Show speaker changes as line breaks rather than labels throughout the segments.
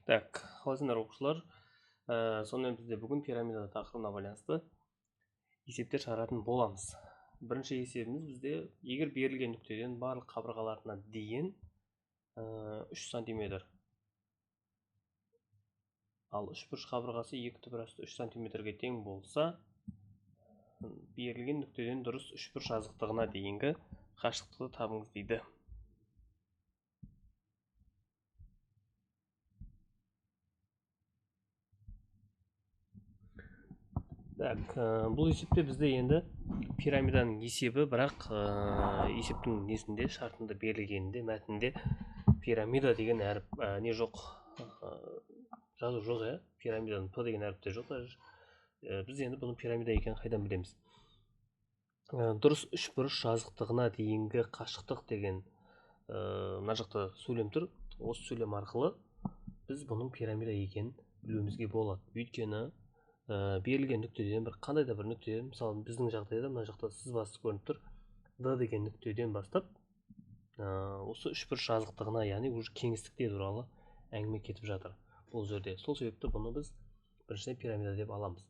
Так, қалайсыңдар оқушылар? Сонымен бізде бүгін пирамида тақырыбына байланысты есептер шығаратын боламыз. Бірінші есебіміз бізде егер берілген нүктеден барлық қабырғаларына дейін 3 см. Ал үшбұрыш қабырғасы 2/3 см-ге тең болса, берілген нүктеден дұрыс үшбұрыш жазықтығына дейінгі қашықтықты табыңыз дейді. Так, бұл есепте бізде енді пирамиданың есебі, бірақ есептің несінде, шартында берілгенінде, мәтінде пирамида деген әріп не жоқ, жазу жоқ, пирамиданың П деген әріпте жоқ. Біз енді бұны пирамида екенін қайдан білеміз? Дұрыс үшбұрыш жазықтығына дейінгі қашықтық деген мына жақта сөйлем тұр. Осы сөйлем арқылы біз бұның пирамида екенін білуімізге болады. Өйткені берілген нүктеден қандай да бір нүктеден, мысалы біздің жағдайда мына жақта сызбасы көрініп тұр. Д деген нүктеден бастап осы үшбұрыш жазықтығына, яғни уже кеңістікте туралы әңгіме кетіп жатыр бұл жерде. Сол себепті бұны біз біріншіден пирамида деп аламыз.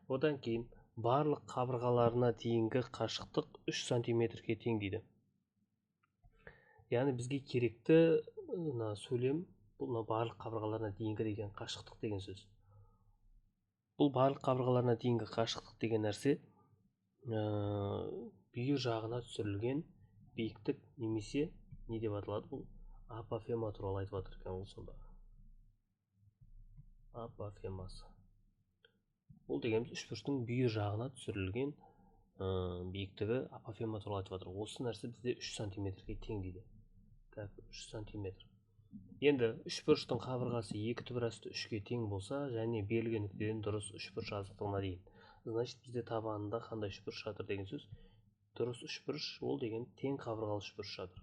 Одан кейін барлық қабырғаларына дейінгі қашықтық 3 см-ге тең дейді. Яғни бізге керекті сөйлем бұл барлық қабырғаларына дейінгі деген қашықтық деген сөз. Бұл барлық қабырғаларына дейінгі қашықтық деген нәрсе бүйір жағына түсірілген биіктік, немесе не деп аталады? Бұл апофема туралы айтып жатыр екен. Сонда апофемасы. Бұл дегеніміз үшбұрыштың бүйір жағына түсірілген биіктігі апофема туралы айтып жатыр. Осы нәрсе бізде 3 см-ге тең дейді. Так, 3 см. Енді үшбұрыштың қабырғасы 2/3-ге тең болса, және берілген нүктеден дұрыс үшбұрыш жазықтығына дейін. Значит, бізде табанында қандай үшбұрыш жатыр деген сөз? Дұрыс үшбұрыш, ол деген тең қабырғалы үшбұрыш жатыр.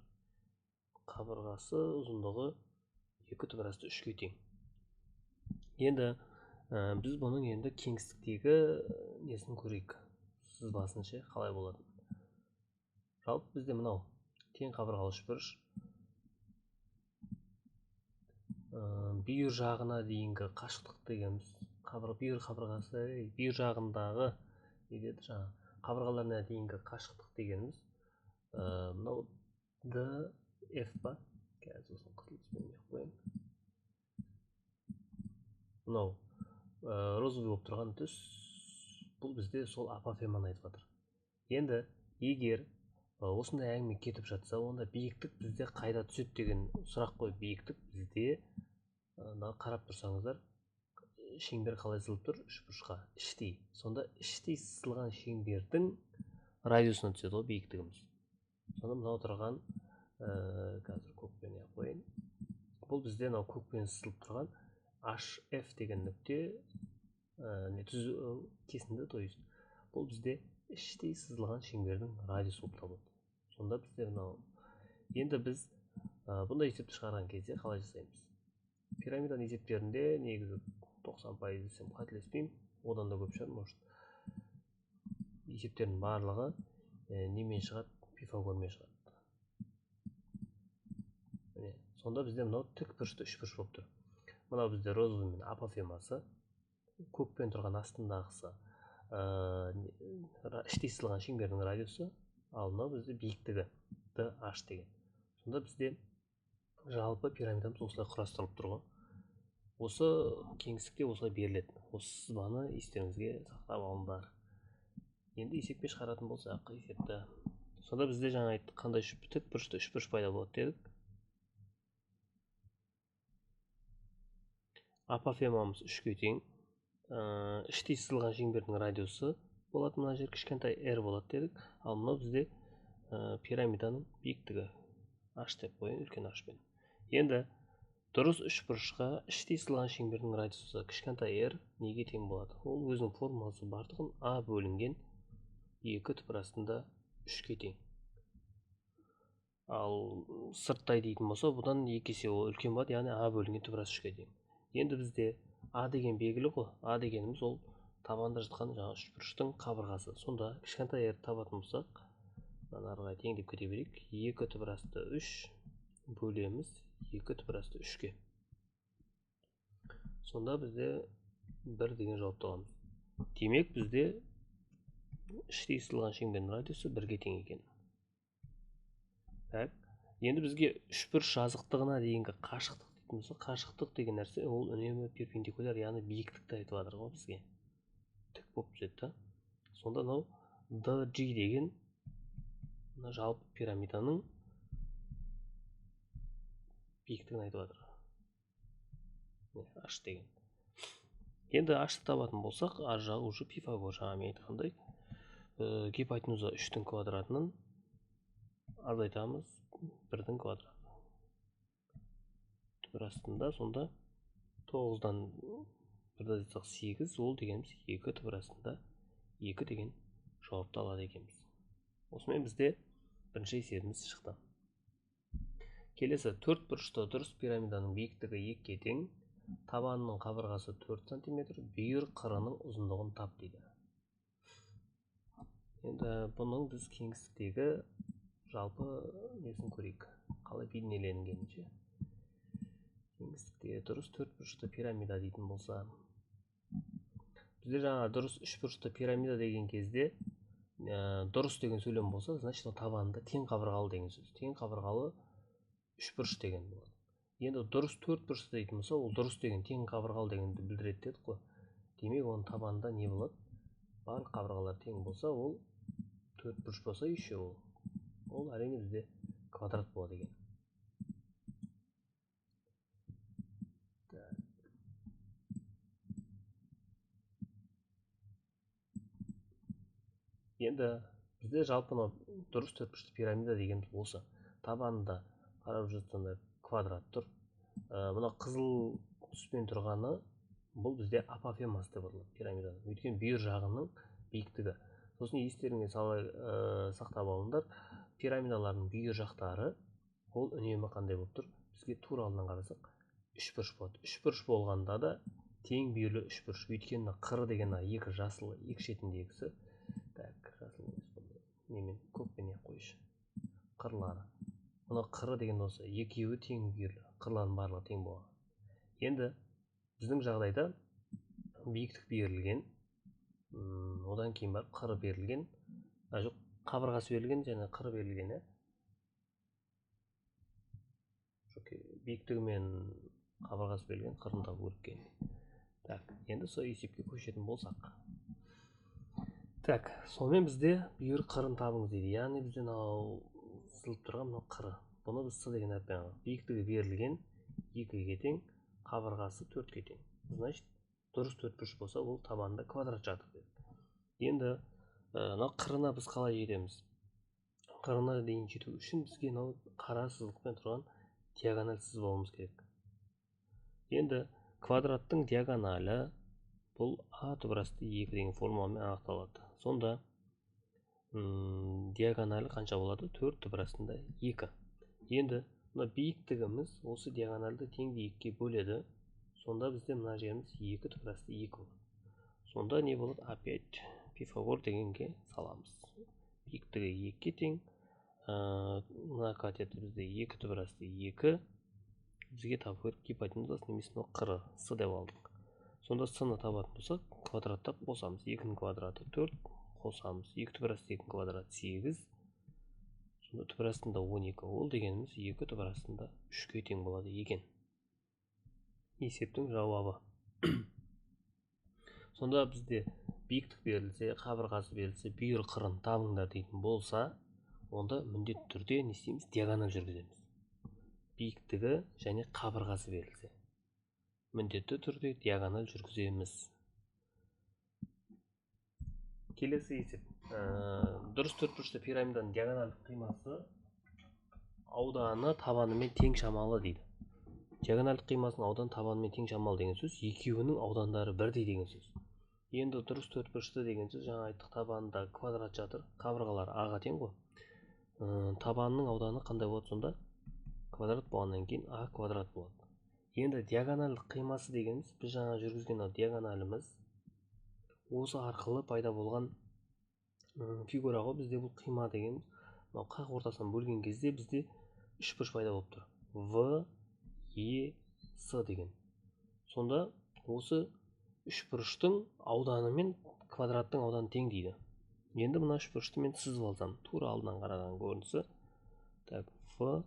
Қабырғасы ұзындығы 2/3-ге тең. Енді біз бұның енді кеңістіктегі несін көрейік, сызбасын ше, қалай болады? Жалпы бізде мынау тең қабырғалы үшбұрыш, бүйір жағына дейінгі қашықтық дегеніміз, бүйір қабырғасы, бүйір жағындағы қабырғаларына дейінгі қашықтық дегеніміз мынау ДФ па? Қазір осыны қызыл түспен қояйын. Мынау розовый болып тұрған түс, бұл бізде сол апофеманы айтып жатыр. Енді егер осындай әңгіме кетіп жатса, онда биіктік бізде қайда түседі деген сұрақ қой. Биіктік бізде қарап тұрсаңыздар, шеңбер қалай сызылып тұр? Үшбұрышқа іштей. Сонда іштей сызылған шеңбердің радиусына түседі ғой биіктігіміз. Сонда мынау тұрған, қазір көкпен қояйын. Бұл бізде мынау көкпен сызылып тұрған HF деген нүкте кесінді, то есть бұл бізде іштей сызылған шеңбердің радиусы болып табылады. Сонда бізде мынау. Енді біз бұндай есепті шығарған кезде қалай жасаймыз? Пирамиданың есептерінде негізі 90% десем қателеспеймін, одан да көп шығар, может. Есептердің барлығы немен шығады? Пифагормен шығады. Сонда бізде мынау тікбұрышты үшбұрыш болып тұр. Мынау бізде розовыймен апофемасы, көкпен тұрған астындағысы іштей сызылған шеңбердің радиусы, ал мынау бізде биіктігі DH деген. Сонда бізде жалпы пирамидамыз осылай құрастырылып тұр ғой. Осы кеңістікте осылай беріледі. Осы сызбаны естеріңізге сақтап алыңдар. Енді есепке шығаратын болсақ, есепті. Сонда бізде жаңа айттық, қандай тікбұрышты үшбұрыш пайда болады дедік. Апофемамыз 3-ге тең. Іштей сызылған шеңбердің радиусы болады, мына жер кішкентай r болады дедік. Ал мынау бізде пирамиданың биіктігі h деп қояйын, үлкен h-пен. Енді дұрыс үшбұрышқа іштей сызылған шеңбердің радиусы кішкентай r неге тең болады? Ол өзінің формуласы барлығын a бөлінген 2/3-ге тең. Ал сырттай дейтін болса, бұдан 2 есе үлкен болады, яғни a бөлінген 2/3-ге тең. Енді бізде a деген белгілі ғой. A дегеніміз ол табанда жатқан жаңа үшбұрыштың қабырғасы. Сонда кішкентай r табатын болсақ, арға теңдеп кете берейік. 2/3 бөлеміз 2/3-ге. Сонда бізде 1 деген жауап табамыз. Демек бізде іште сызылған шеңбердің радиусы 1-ге тең екен. Так, енді бізге үшбұрыш жазықтығына дейінгі қашықтық дейтін болса, қашықтық деген нәрсе ол үнемі перпендикуляр, яғни биіктікті айтып жатыр ғой бізге. Тік болып түседі да. Сонда мынау DG деген жалпы пирамиданың биіктігін айтып жатыр. H деген. Енді H-ты табатын болсақ, ар жағы уже Пифагор жаңа мен айтқандай, гипотенуза 3-тің квадратының азайтамыз 1-дің квадраты. Түбір астында сонда 9-дан 1-ді азайтсақ 8, ол дегеніміз 2, түбір астында 2 деген жауапты алады екенбіз. Осымен бізде бірінші есебіміз шықты. Келесі, 4 бұрышты дұрыс пирамиданың биіктігі 2-ге тең, табанының қабырғасы 4 см, бүйір қырының ұзындығын тап дейді. Енді бұның біз кеңістіктегі жалпы несін көрейік, қалай бейнеленгенінше. Кеңістікте дұрыс 4 бұрышты пирамида дейтін болса, бізде жаңа дұрыс 3 бұрышты пирамида деген кезде дұрыс деген сөйлем болса, значит табанында тең қабырғалы деген сөз. Тең қабырғалы 3 бұрыш деген болады. Енді дұрыс 4 бұрышты дейтін болса, ол дұрыс деген тең қабырғалы дегенді білдіреді дедік қой. Демек оның табанында не болады? Барлық қабырғалар тең болса, ол 4 бұрыш болса, еще ол әрине бізде квадрат болады екен. Енді бізде жалпы дұрыс 4 бұрышты пирамида дегеніміз осы. Табанында қарап жатсаңдар квадрат тұр. Мына қызыл түспен тұрғаны бұл бізде апофемас деп аталады пирамиданың. Өйткені бүйір жағының биіктігі. Сосын естеріңізге сақтап алыңдар, пирамидалардың бүйір жақтары ол үнемі қандай болып тұр? Бізге тура алдынан қарасақ 3 бұрыш болады. 3 бұрыш болғанда да тең бүйірлі 3 бұрыш. Өйткені қыры деген екі жасыл, екі шетіндегісі. Так, жасыл немен көкпен қойшы. Қырлары. Мына қыры деген осы екеуі тең бүйірлі. Қырлардың барлығы тең болған. Енді біздің жағдайда биіктік берілген, одан кейін барып қыры берілген, жоқ, қабырғасы берілген және қыры берілген, биіктігі мен қабырғасы берілген, қырын табу керек. Так, енді сол есепке көшетін болсақ. Так, сонымен бізде бүйір қырын табыңыз дейді. Яғни бізде сызылып тұрған мынау қыры. Бұны біз С деген әріппен аламыз. Биіктігі берілген 2-ге тең, қабырғасы 4-ге тең. Значит, дұрыс 4 бұрыш болса, ол табанында квадрат жатыр дедік. Енді қырына біз қалай жетеміз? Қырына дейін жету үшін бізге қара сызықпен тұрған диагональ сызбауымыз керек. Енді квадраттың диагоналі бұл А түбір асты 2 деген формуламен анықталады. Сонда диагоналі қанша болады? 4 түбір астында 2. Енді мына биіктігіміз осы диагональді теңде 2-ге бөледі. Сонда бізде мына жеріміз 2 түбір асты 2 болады. Сонда не болады? Опять Пифагор дегенге саламыз. Биіктігі 2-ге тең. Мына катеті бізде 2 түбір асты 2. Бізге табу керек гипотенузасы немесе қыры С деп алдық. Сонда С-ны табатын болсақ, квадраттап қосамыз. 2-ның квадраты 4, қосамыз. 2 түбір асты 2-ның квадраты 8. Сонда түбір астында 12. Ол дегеніміз 2 түбір астында 3-ге тең болады екен. Есептің жауабы. Сонда бізде биіктік берілсе, қабырғасы берілсе, бүйір қырын табыңдар дейтін болса, онда міндетті түрде не істейміз? Диагональ жүргіземіз. Биіктігі және қабырғасы берілсе, міндетті түрде диагональ жүргіземіз. Келесі есеп. Дұрыс 4 бұрышты пирамиданың диагональдық қимасы ауданы табанымен тең шамалы дейді. Диагональдық қимасының ауданы табанымен тең шамалы деген сөз, екеуінің аудандары бірдей деген сөз. Енді дұрыс 4 бұрышты деген сөз, жаңа айттық, табанында квадрат жатыр, қабырғалар А-ға тең ғой. Табанының ауданы қандай болады сонда? Квадрат болғаннан кейін А квадрат болады. Енді диагональдық қимасы дегеніміз, біз жаңа жүргізген диагоналіміз осы арқылы пайда болған фигура ғой. Бізде бұл қима деген қақ ортасынан бөлген кезде бізде 3 бұрыш пайда болып тұр. В, Е, С деген. Сонда осы үшбұрыштың ауданы мен квадраттың ауданы тең дейді. Енді мына үшбұрышты мен сызып алсам, тура алдынан қараған көрінісі. Так, F,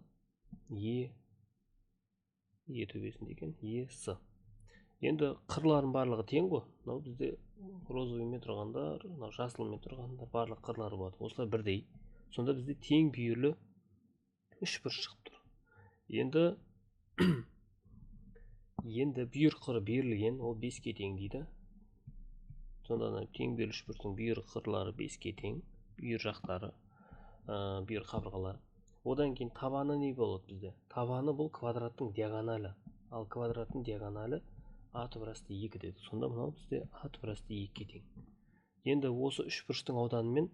E төбесінде екен, E, S. Енді қырлардың барлығы тең ғой. Мынау бізде розовыймен тұрғандар, мынау жасылмен тұрғандар барлық қырлары болады. Осылар бірдей. Сонда бізде тең бүйірлі үшбұрыш шығып тұр. Енді бүйір қыры берілген, ол 5-ке тең дейді. Сонда тең бүйірлі үшбұрыштың бүйір қырлары 5-ке тең, бүйір жақтары, бүйір қабырғалары. Одан кейін табаны не болады бізде? Табаны бұл квадраттың диагоналі. Ал квадраттың диагоналі а түбірасты 2 деді. Сонда мынау бізде а түбірасты 2-ке тең. Енді осы үшбұрыштың ауданы мен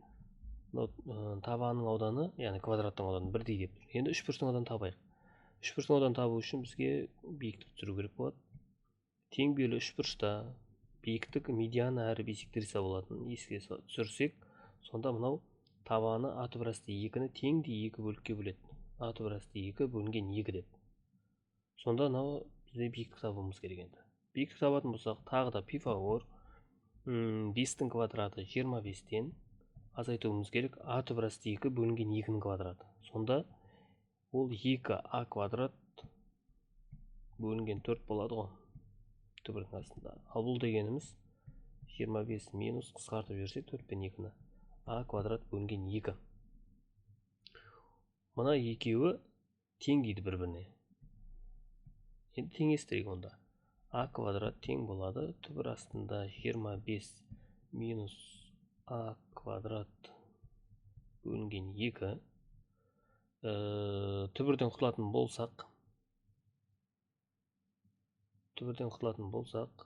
табанның ауданы, яғни квадраттың ауданы бірдей деп тұр. Енді үшбұрыштың ауданын табайық. Үшбұрыштың ауданын табу үшін бізге биіктік түсіру керек болады. Тең бүйірлі үшбұрышта биіктік медиана әрі бисектриса болатын еске түсірсек, сонда мынау табаны а түбірасты 2-ні теңдей 2 бөлікке бөледі. А түбірасты 2 бөлінген 2 деп. Сонда мынау бізде биіктік табуымыз керек енді. Биіктік табатын болсақ, тағы да Пифагор 5-тің квадраты 25-тен азайтуымыз керек. А түбірасты 2 бөлінген 2-ның квадраты. Сонда ол 2а квадрат бөлінген 4 болады ғой түбірдің астында. Ал бұл дегеніміз 25 минус қысқартып жіберсек 4 пен 2-ні а квадрат бөлінген 2. Мына екеуі тең дейді бір-біріне. Енді теңестірейік онда. А квадрат тең болады. Түбір астында 25 минус а квадрат бөлінген 2. Түбірден құтылатын болсақ,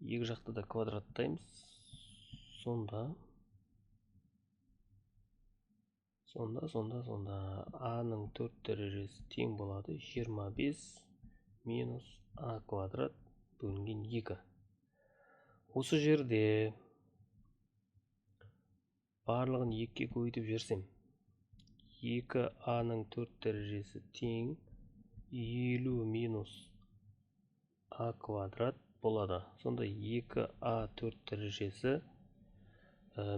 екі жақты да квадраттаймыз. Сонда а-ның 4 дәрежесі тең болады 25 минус а квадрат бөлінген 2. Осы жерде барлығын 2-ке көбейтіп жерсем, 2а-ның 4 дәрежесі тең 50 минус а квадрат болады. Сонда 2а 4 дәрежесі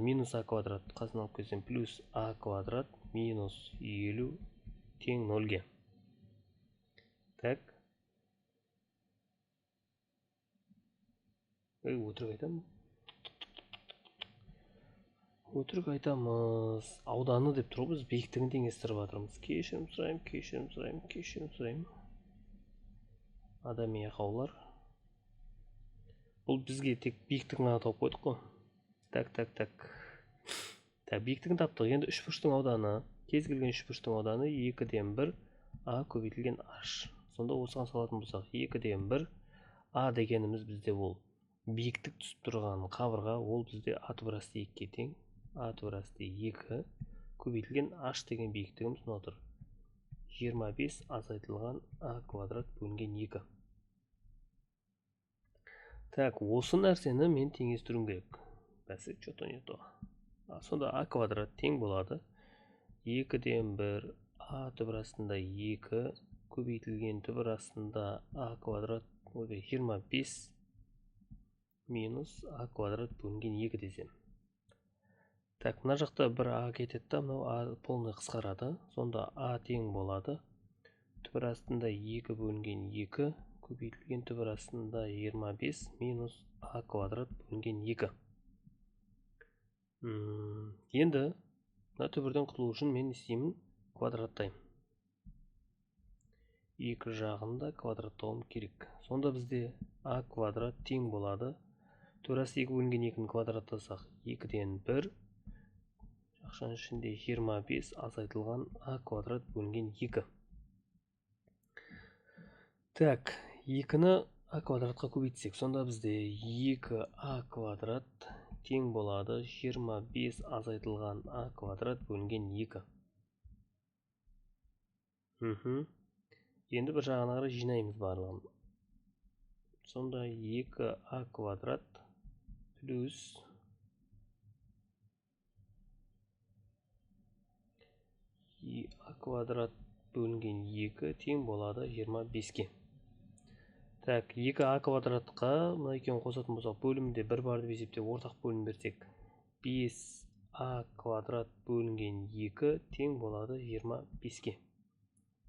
минус а квадрат қасына алып келсем плюс а квадрат минус 50 тең 0-ге. Так. Өтірік айтамыз. Ауданы деп тұр, біз биіктігін теңестіріп жатырмыз. Кешірім сұраймын. Адами ақаулар. Бұл бізге тек биіктігін ғана тауып қойдық қой. Так, биіктігін таптық. Енді үшбұрыштың ауданы, кез келген үшбұрыштың ауданы 2-ден 1 а көбейтілген h. Сонда осыған салатын болсақ, 2-ден 1 а дегеніміз бізде ол биіктік түсіп тұрған қабырға, ол бізде а түбірасты 2-ке тең. А түбірасты 2 көбейтілген h деген биіктігіміз мына тұр. 25 азайтылған а квадрат бөлінген 2. Так, осы нәрсені мен теңестіруім керек. Бәсе, что-то не то. Сонда а квадрат тең болады. 2-ден 1 а түбір астында 2 көбейтілген түбір астында а квадрат 25 минус а квадрат бөлінген 2 десем. Так, мына жақта бір а кетеді, мынау а полный қысқарады. Сонда а тең болады. Түбір астында 2 бөлінген 2 көбейтілген түбір астында 25 минус а квадрат бөлінген 2. Енді мына түбірден құтылу үшін мен істеймін, квадраттаймын. Екі жағында квадраттауым керек. Сонда бізде а квадрат тең болады. Түбір асты 2 бөлінген 2-ні квадраттасақ 2-ден 1. Жақшаның ішінде 25 азайтылған а квадрат бөлінген 2. Так, 2-ні а квадратқа көбейтсек, сонда бізде 2а квадрат тең болады 25 азайтылған а квадрат бөлінген 2. Енді бір жағына қарай жинаймыз барлығын. Сонда 2а квадрат плюс 2а квадрат бөлінген 2 тең болады 25-ке. Так, 2а квадратқа мына екеуін қосатын болсақ, бөлімінде 1 бар деп есептеп ортақ бөлім берсек, 5а квадрат бөлінген 2 тең болады 25-ке.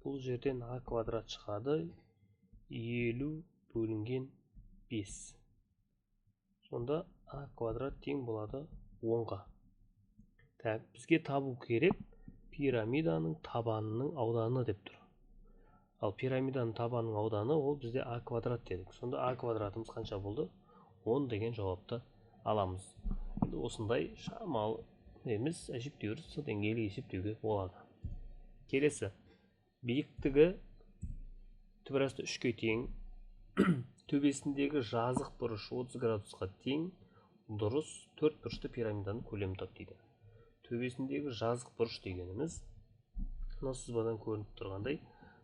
Бұл жерден а квадрат шығады 50 бөлінген 5. Сонда а квадрат тең болады 10-ға. Так, бізге табу керек пирамиданың табанының ауданы деп тұр. Ал пирамиданың табанының ауданы ол бізде а квадрат дедік. Сонда а квадратымыз қанша болды? 10 деген жауапты аламыз. Енді осындай шамалы емес әжептәуір с деңгейлі есептеуге болады. Келесі, биіктігі түбірасты 3-ке тең, төбесіндегі жазық бұрыш 30 градусқа тең, дұрыс 4 бұрышты пирамиданың көлемін тап дейді. Төбесіндегі жазық бұрыш дегеніміз, мына сызбадан көрініп тұрғандай,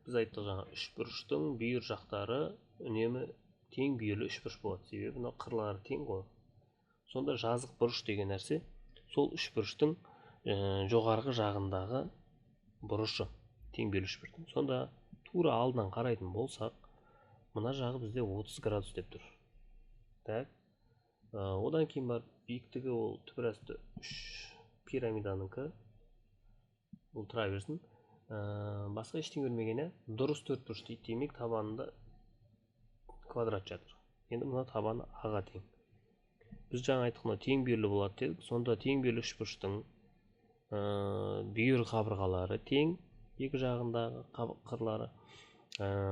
біз айттық жаңа 3 бұрыштың бүйір жақтары үнемі тең бүйірлі 3 бұрыш болады. Себебі мына қырлары тең ғой. Сонда жазық бұрыш деген нәрсе сол 3 бұрыштың жоғарғы жағындағы бұрышы тең бүйірлі 3 бұрыштың. Сонда тура алдынан қарайтын болсақ, мына жағы бізде 30 градус деп тұр. Так. Одан кейін бар биіктігі ол түбірасты 3 пирамиданыңкі. Бұл тұра берсін. Басқа ештеңе көрмеген, дұрыс 4 бұрыш дейді. Демек табанында квадрат жатыр. Енді мына табаны аға тең. Біз жаңа айттық, мына тең бүйірлі болады дедік. Сонда тең бүйірлі 3 бұрыштың бүйір қабырғалары тең, екі жағындағы қырлары.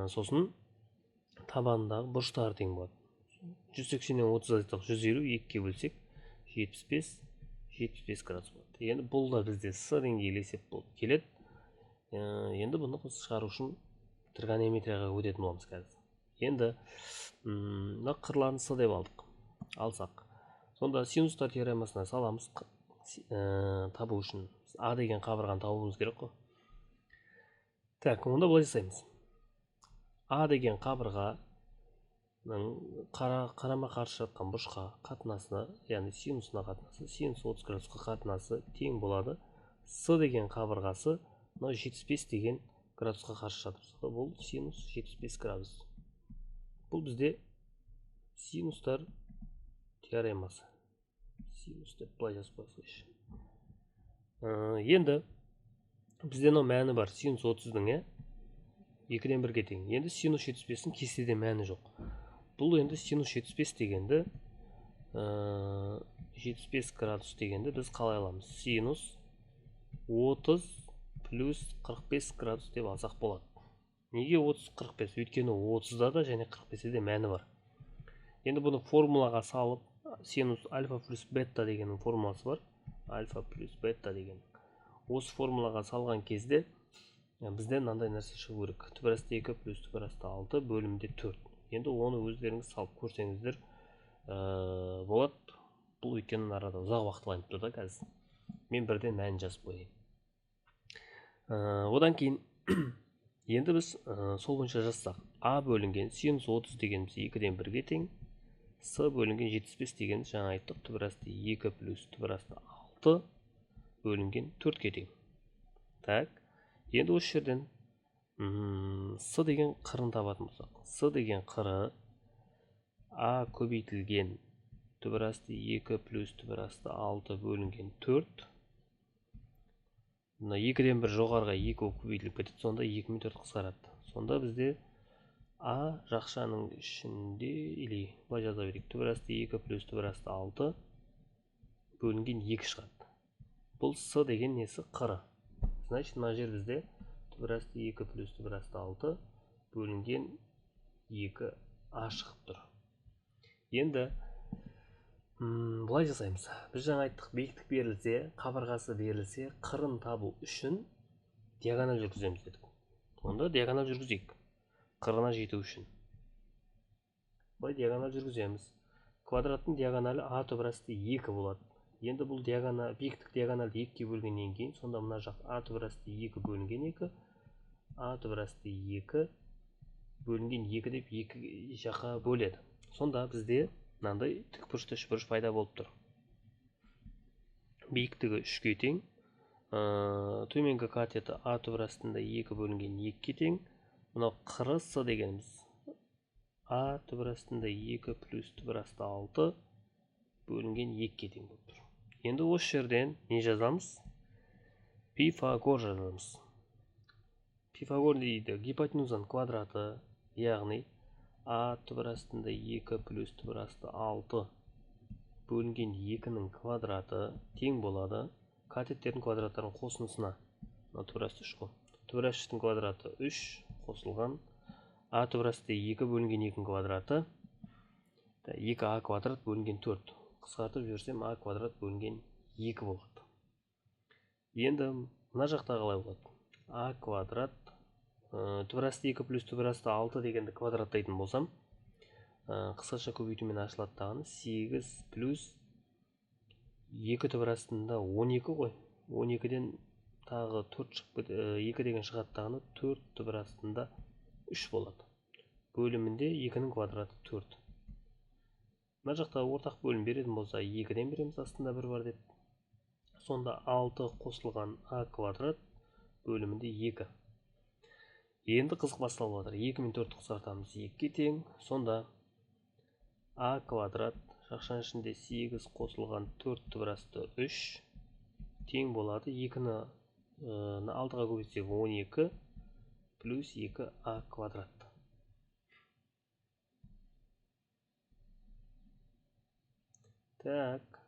Сосын табанындағы бұрыштары тең болады. 180-нен 30 айттық, 150, 2-ке бөлсек 75 градус болады. Енді бұл да бізде с деңгейлі есеп болып келеді. Енді бұны шығару үшін тригонометрияға өтетін боламыз қазір. Енді мына қырларын с деп алсақ. Сонда синустар теоремасына саламыз. Табу үшін а деген қабырғаны табуымыз керек қой. Так, онда былай жасаймыз. А деген қабырғаның қарама қарсы жатқан бұрышқа қатынасы, яғни синусына қатынасы, синус 30 градусқа қатынасы тең болады. С деген қабырғасы 75 деген градусқа қарсы жатыр. Бұл синус 75 градус. Бұл бізде синустар теоремасы. Синус деп былай жазып қойсайшы. Енді бізде мәні бар. Синус 30-дің 2-ден 1-ге тең. Енді синус 75-дің кестеде мәні жоқ. Бұл енді синус 75 дегенді 75 градус дегенді біз қалай аламыз? Синус 30 плюс 45 градус деп алсақ болады. Неге 30-45? Өйткені 30-да да және 45-де де мәні бар. Енді бұны формулаға салып, синус альфа плюс бета дегеннің формуласы бар. Альфа плюс бета деген. Осы формулаға салған кезде бізден мынандай нәрсе шығу керек. Түбірасты 2 плюс түбірасты 6 бөлімде 4. Енді оны өздеріңіз салып көрсеңіздер болады. Бұл өйткені арада ұзақ уақыт алып тұр да қазір. Мен бірден мәнін жазып қояйын. Одан кейін енді біз сол бойынша жазсақ, а бөлінген синус 30 дегеніміз 2-ден 1-ге тең, с бөлінген 75 дегеніміз жаңа айттық, түбірасты 2 плюс түбірасты 6 бөлінген 4-ке тең. Так, енді осы жерден с деген қырын табатын болсақ, с деген қыры а көбейтілген түбірасты 2 плюс түбірасты 6 бөлінген 4. Мына 2-ден 1 жоғарға 2 көбейтіліп кетеді, сонда 2 мен 4 қысқарады. Сонда бізде а жақшаның ішінде, или былай жаза берейік, түбірасты 2 плюс түбірасты 6 бөлінген 2 шығады. Бұл с деген несі? Қыры. Значит, мына жер бізде түбірасты 2 плюс түбірасты 6 бөлінген 2 а шығып тұр. Енді былай жасаймыз. Біз жаңа айттық, биіктік берілсе, қабырғасы берілсе, қырын табу үшін диагональ жүргіземіз дедік. Онда диагональ жүргізейік. Қырына жету үшін. Былай диагональ жүргіземіз. Квадраттың диагоналі а түбірасты 2 болады. Енді бұл биіктік диагоналды 2-ге бөлгеннен кейін, сонда мына жақ а түбірасты 2 бөлінген 2, а түбірасты 2 бөлінген 2 деп 2 жаққа бөледі. Сонда бізде мынандай тікбұрышты үшбұрыш пайда болып тұр. Биіктігі 3-ге тең, төменгі катеті а түбірастында 2 бөлінген 2-ге тең. Мынау қыры с дегеніміз а түбір астында 2 плюс түбір асты 6 бөлінген 2-ге тең болып тұр. Енді осы жерден не жазамыз? Пифагор жазамыз. Пифагор дейді гипотенузаның квадраты, яғни а түбір астында 2 плюс түбір асты 6 бөлінген 2-ның квадраты тең болады катеттердің квадраттарының қосындысына. Түбір асты 3 қой. Түбір асты 3-тің квадраты 3 қосылған а түбір асты 2 бөлінген 2-ның квадраты 2а квадрат бөлінген 4. Қысқартып жіберсем а квадрат бөлінген 2 болады. Енді мына жақта қалай болады? А квадрат түбір асты 2 плюс түбір асты 6 дегенді квадраттайтын болсам, қысқаша көбейтумен ашылады тағаны 8 плюс 2 түбір астында 12 ғой. 12-ден тағы 4 шығып 2 деген шығады тағаны 4 түбір астында 3 болады. Бөлімінде 2-ның квадраты 4. Мына жақта ортақ бөлім беретін болса 2-ден береміз, астында 1 бар деп. Сонда 6 қосылған а квадрат бөлімінде 2. Енді қызық басталып жатыр. 2 мен 4 қысқартамыз 2-ге тең. Сонда а квадрат жақшаның ішінде 8 қосылған 4 түбір асты 3 тең болады. 2-ні 6-ға көбейтсек 12 плюс 2а квадрат. Так.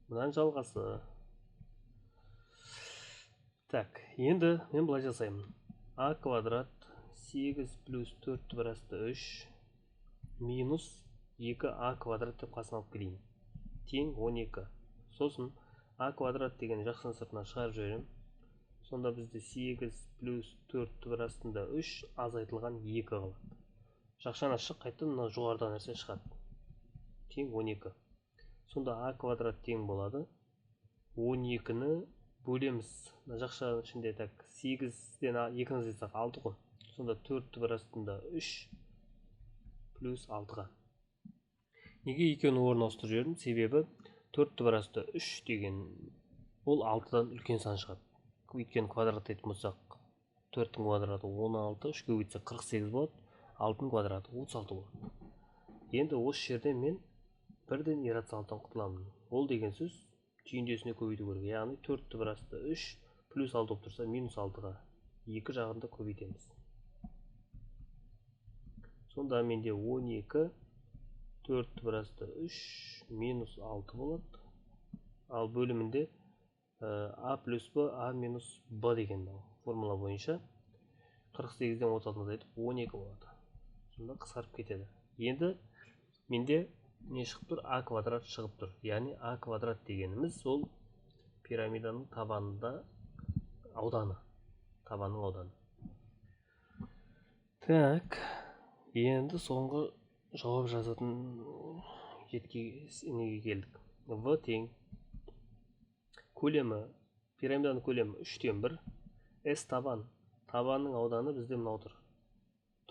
Мұнан жалғасы. Так, енді мен былай жасаймын. А квадрат 8 плюс 4 түбір асты 3 минус 2а квадрат деп қасын алып келейін. Тең 12. Сосын а квадрат деген жақсын сыртына шығарып жіберем. Сонда бізде 8 плюс 4 түбір астында 3 азайтылған 2 қалады. Жақшаны ашық қайтты, мына жоғарыда нәрсе шығады. Тең 12. Сонда а квадрат тең болады. 12-ні бөлеміз. Жақшаның ішінде 8-ден 2-ні азайтсақ 6 ғой. Сонда 4 түбір астында 3 плюс 6-ға. Неге екеуін орнына ауыстырып жібердім? Себебі 4 түбір асты 3 деген ол 6-дан үлкен сан шығады. Өйткені квадраттайтын болсақ 4-тің квадраты 16, 3-ге көбейтсек 48 болады, 6-ның квадраты 36 болады. Енді осы жерде мен бірден иррационалдан құтыламын. Ол деген сөз түйіндесіне көбейту керек. Яғни 4 түбір асты 3 плюс 6 болып тұрса минус 6-ға 2 жағында көбейтеміз. Сонда менде 12 4 түбір асты 3 минус 6 болады. Ал бөлімінде а плюс б, а минус б деген формула бойынша 48-ден 36-ны азайтып 12 болады. Сонда қысқарып кетеді. Енді менде не шығып тұр? А квадрат шығып тұр. Яғни а квадрат дегеніміз сол пирамиданың табанында ауданы. Табанның ауданы. Так, енді соңғы жауап жазатын неге келдік. В тең көлемі, пирамиданың көлемі 3-тен 1. S табан. Табанның ауданы бізде мынау тұр.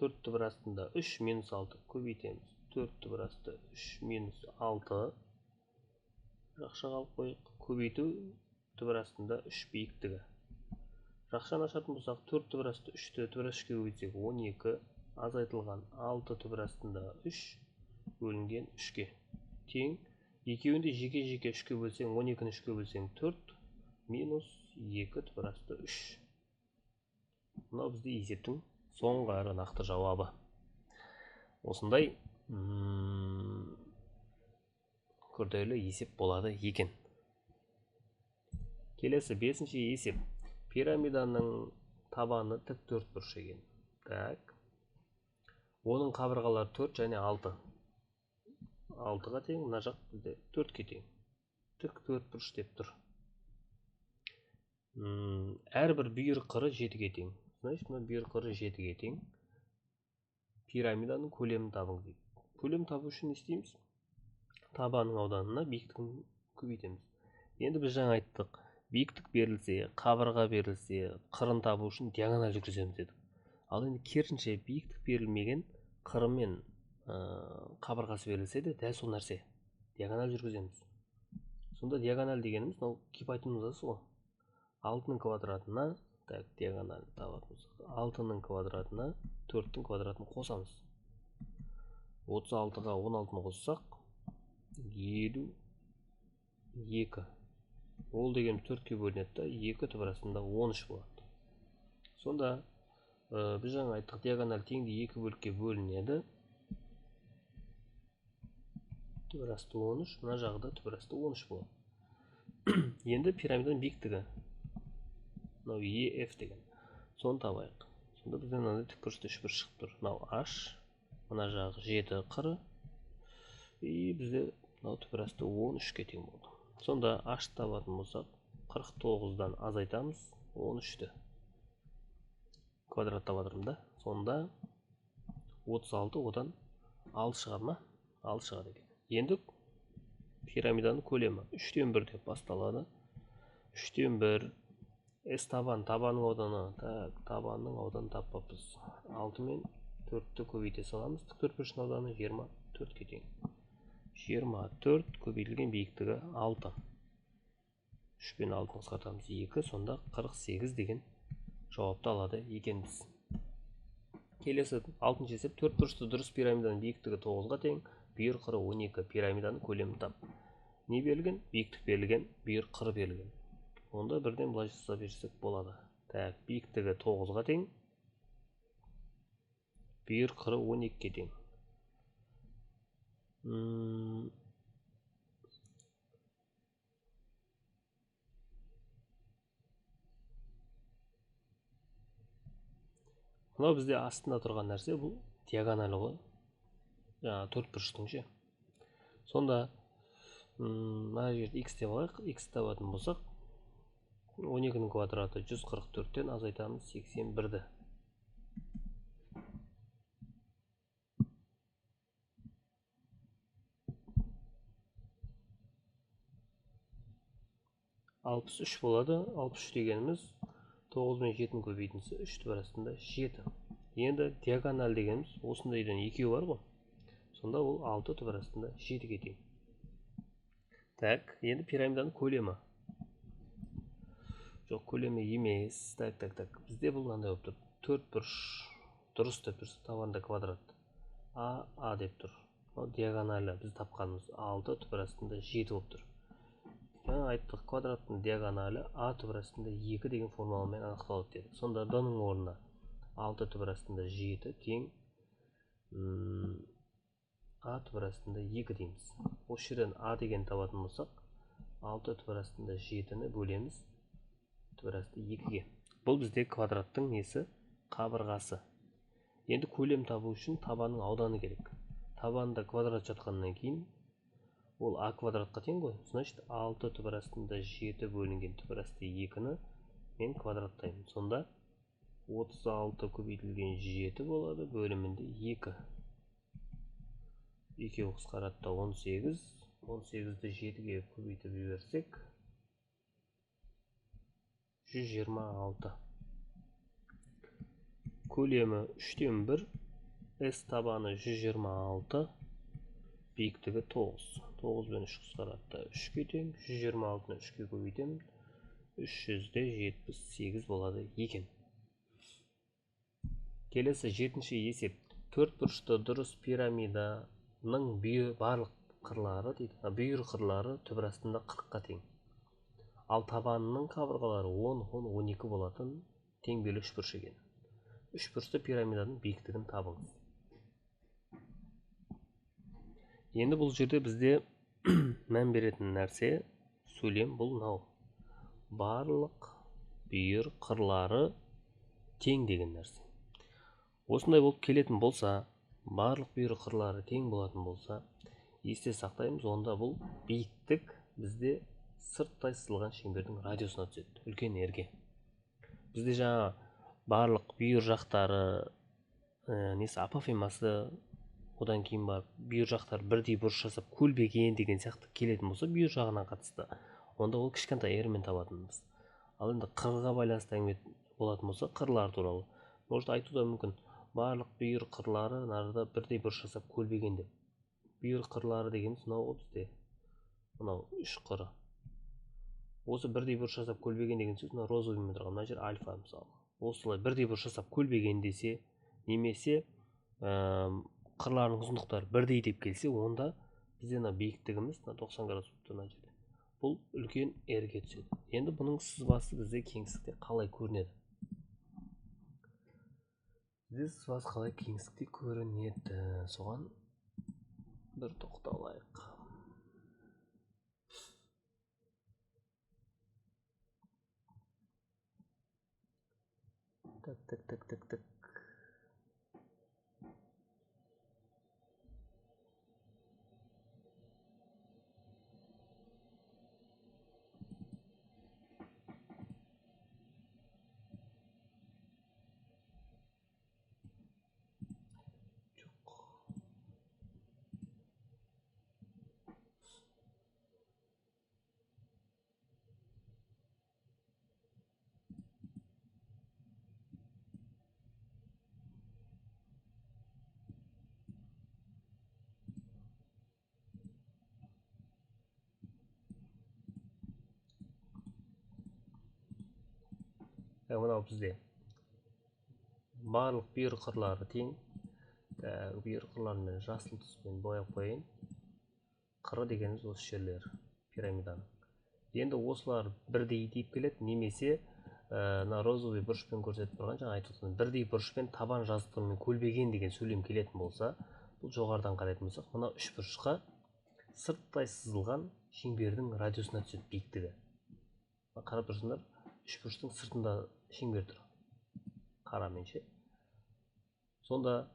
4 түбір астында 3 минус 6 көбейтеміз. 4 түбір асты 3 минус 6 жақшаға алып қойық. Көбейту түбір астында 3 биіктігі. Жақшаны ашатын болсақ 4 түбір асты 3-ті түбір асты 3-ке көбейтсек 12 азайтылған 6 түбір астында 3 бөлінген 3-ке тең. Екеуінде жеке-жеке 3-ке бөлсең 12-ні 3-ке бөлсең 4 минус 2 түбір асты 3. Мынау бізде есептің соңғы әрі нақты жауабы. Осындай күрделі есеп болады екен. Келесі 5-ші есеп. Пирамиданың табаны тік төртбұрыш екен. Так. Оның қабырғалары 4 және 6. 6-ға тең, мына жақ бізде 4-ке тең. Тік төртбұрыш деп тұр. Әрбір бүйір қыры 7-ге тең. Значит, мына бүйір қыры 7-ге тең. Пирамиданың көлемін табыңыз дейді. Көлем табу үшін не істейміз? Табанның ауданына биіктігін көбейтеміз. Енді біз жаңа айттық, биіктік берілсе, қабырға берілсе, қырын табу үшін диагональ жүргіземіз дедік. Ал енді керісінше биіктік берілмеген қыры мен қабырғасы берілсе де дәл сол нәрсе. Диагональ жүргіземіз. Сонда диагональ дегеніміз мынау гипотенузасы ғой. 6-ның квадратына, так, диагональ табатын болсақ, 6-ның квадратына 4-тің квадратын қосамыз. 36-ға 16-ны қоссақ 52. Ол деген 4-ке бөлінеді да, 2 түп арасында 13 болады. Сонда біз жаңа айттық, диагональ теңді 2 бөлікке бөлінеді. Түп арасы 13, мына жағда түп арасы 13 болады. Енді пирамиданың биіктігі, мынау EF деген, соны табайық. Сонда бізден мынандай тікбұрышты үшбұрыш шығып тұр. Мынау H, мына жағы 7 қыры, бізде мынау түп арасы 13-ке тең болды. Сонда H табатын болсақ, 49-дан азайтамыз 13-ті. Квадрат табадырым да. Сонда 36 одан 6 шығар ма? 6 шығады екен. Енді пирамиданың көлемі 3-тен 1 деп басталады. 3-тен 1. S табанның ауданы. Табанның ауданы таппаппыз. 6 мен 4-ті көбейте саламыз. Тікбұрыштың ауданы 24-ке тең. 24 көбейтілген биіктігі 6. 3 пен 6-ны қысқартамыз 2. Сонда 48 деген жауапты алады екенбіз. Келесі 6-шы есеп, төртбұрышты дұрыс пирамиданың биіктігі 9-ға тең, бүйір қыры 12. Пирамиданың көлемін тап. Не берілген? Биіктік берілген, бүйір қыры берілген. Онда бірден былай жасап берсек болады. Биіктігі 9-ға тең, бүйір қыры 12-ке тең. Мынау бізде астында тұрған нәрсе, бұл диагоналі ғой. Жаңа төртбұрыштың ше. Сонда мына жерде x деп алайық. X табатын болсақ, 12-ның квадраты 144-тен азайтамыз 81-ді. Алпыс үш болады. 63 дегеніміз 9 мен 7-ні көбейтіндісі 3 түп арасында 7. Енді диагональ дегеніміз осындайдан 2 бар ғой. Сонда ол 6 түп арасында 7-ге тең. Енді пирамиданың көлемі. Жоқ, көлемі емес. Бізде бұл мынандай болып тұр. Төртбұрыш дұрыс деп тұрса, табанда квадрат. А деп тұр. Диагоналі біз тапқанымыз 6 түп арасында 7 болып тұр. Жаңа айттық, квадраттың диагоналі А түп арасында 2 деген формуламен анықталады дедік. Сонда Д-ның орнына 6 түп арасында 7 тең А түп арасында 2 дейміз. Осы жерден А деген табатын болсақ, 6 түп арасында 7-ні бөлеміз түп арасында 2-ге. Бұл бізде квадраттың несі? Қабырғасы. Енді көлем табу үшін табанның ауданы керек. Табанда квадрат жатқаннан кейін ол А квадратқа тең ғой. Значит, 6 түп арасында 7 бөлінген түп арасында 2-ні мен квадраттаймын. Сонда 36 көбейтілген 7 болады, бөлімінде 2. 2 қысқарады 18. 18-ді 7-ге көбейтіп жіберсек 126. Көлемі 3-тен 1. S табаны 126. Биіктігі 9. 9 бен 3 қысқарады 3-ке тең. 126-ны 3-ке көбейтемін. 378 болады екен. Келесі 7-ші есеп. Төртбұрышты дұрыс пирамиданың барлық қырлары дейді. Бүйір қырлары түп арасында 40-қа тең. Ал табанының қабырғалары 10, 10, 12 болатын тең белі үшбұрыш екен. Үшбұрышты пирамиданың биіктігін табыңыз. Енді бұл жерде бізде мән беретін нәрсе, сөйлем бұл мынау. Барлық бүйір қырлары тең деген нәрсе. Осындай болып келетін болса, барлық бүйір қырлары тең болатын болса, есте сақтаймыз, онда бұл биіктік бізде сырттай сызылған шеңбердің радиусына түседі, үлкен R-ге. Бізде жаңа барлық бүйір жақтары апофемасы, одан кейін барып бүйір жақтар бірдей бұрыш жасап көлбеген деген сияқты келетін болса, бүйір жағына қатысты, онда ол кішкентай R-мен табатынбыз. Ал енді қырға байланысты әңгіме болатын болса, қырлар туралы может айтуға мүмкін. Барлық бүйір қырлары нарда бірдей бұрыш жасап көлбеген деп. Бүйір қырлары дегеніміз мынау бізде. Мынау 3 қыры. Осы бірдей бұрыш жасап көлбеген деген сөз, мына розовыймен тұрған, мына жер альфа мысалы. Осылай бірдей бұрыш жасап көлбеген десе, немесе қырларының ұзындықтары бірдей деп келсе, онда бізде мына биіктігіміз 90 градус болып тұр мына жерде. Бұл үлкен R-ге түседі. Енді бұның сызбасы бізде кеңістікте қалай көрінеді? Бізде сызбасы қалай кеңістікте көрінеді? Соған бір тоқталайық. Так. Мынау бізде барлық бүйір қырлары тең. Бүйір қырларын жасыл түспен бояп қояйын. Қыры дегеніміз осы жерлер пирамиданың. Енді осылар бірдей дейіп келеді, немесе мына розовый бұрышпен көрсетіп тұрған жаңа айтып отырған бірдей бұрышпен табан жазықтығымен көлбеген деген сөйлем келетін болса, бұл жоғарыдан қарайтын болсақ, мына үш бұрышқа сырттай сызылған шеңбердің радиусына түседі биіктігі. Қарап тұрсыңдар, үш бұрыштың сыртында шеңбер тұр, қараменше. Сонда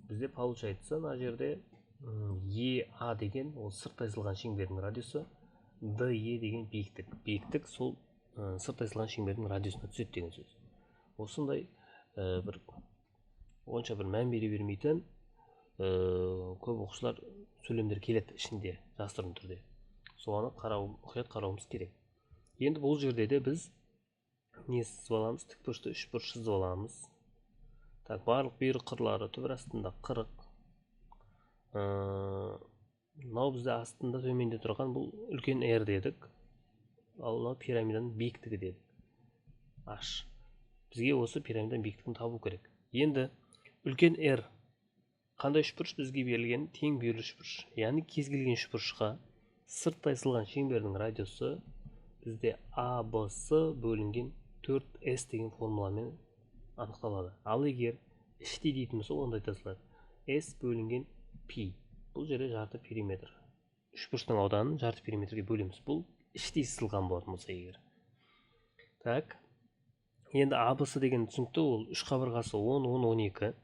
бізде получается мына жерде EA деген ол сырттай сызылған шеңбердің радиусы, DE деген биіктік. Биіктік сол сырттай сызылған шеңбердің радиусына түседі деген сөз. Осындай бір онша бір мән бере бермейтін көп оқушылар сөйлемдер келеді ішінде жасырын түрде. Соны мұқият қарауымыз керек. Енді бұл жерде де біз не сызып аламыз? Тікбұрышты үш бұрыш сызып аламыз. Так, барлық бүйір қырлары түбір астында 40. Мынау бізде астында төменде тұрған бұл үлкен R дедік. Ал мынау пирамиданың биіктігі дедік. H. Бізге осы пирамиданың биіктігін табу керек. Енді үлкен R қандай үш бұрыш? Бізге берілген тең бүйірлі үш бұрыш. Яғни кез келген үш бұрышқа сырттай сызылған шеңбердің радиусы бізде ABC бөлінген 4S деген формуламен анықталады. Ал егер іштей дейтін болса, онда айтасылады. S бөлінген P. Бұл жерде жарты периметр. Үш бұрыштың ауданын жарты периметрге бөлеміз. Бұл іштей сызылған болатын болса егер. Так. Енді ABC деген түсінікті, ол үш қабырғасы 10, 10, 12.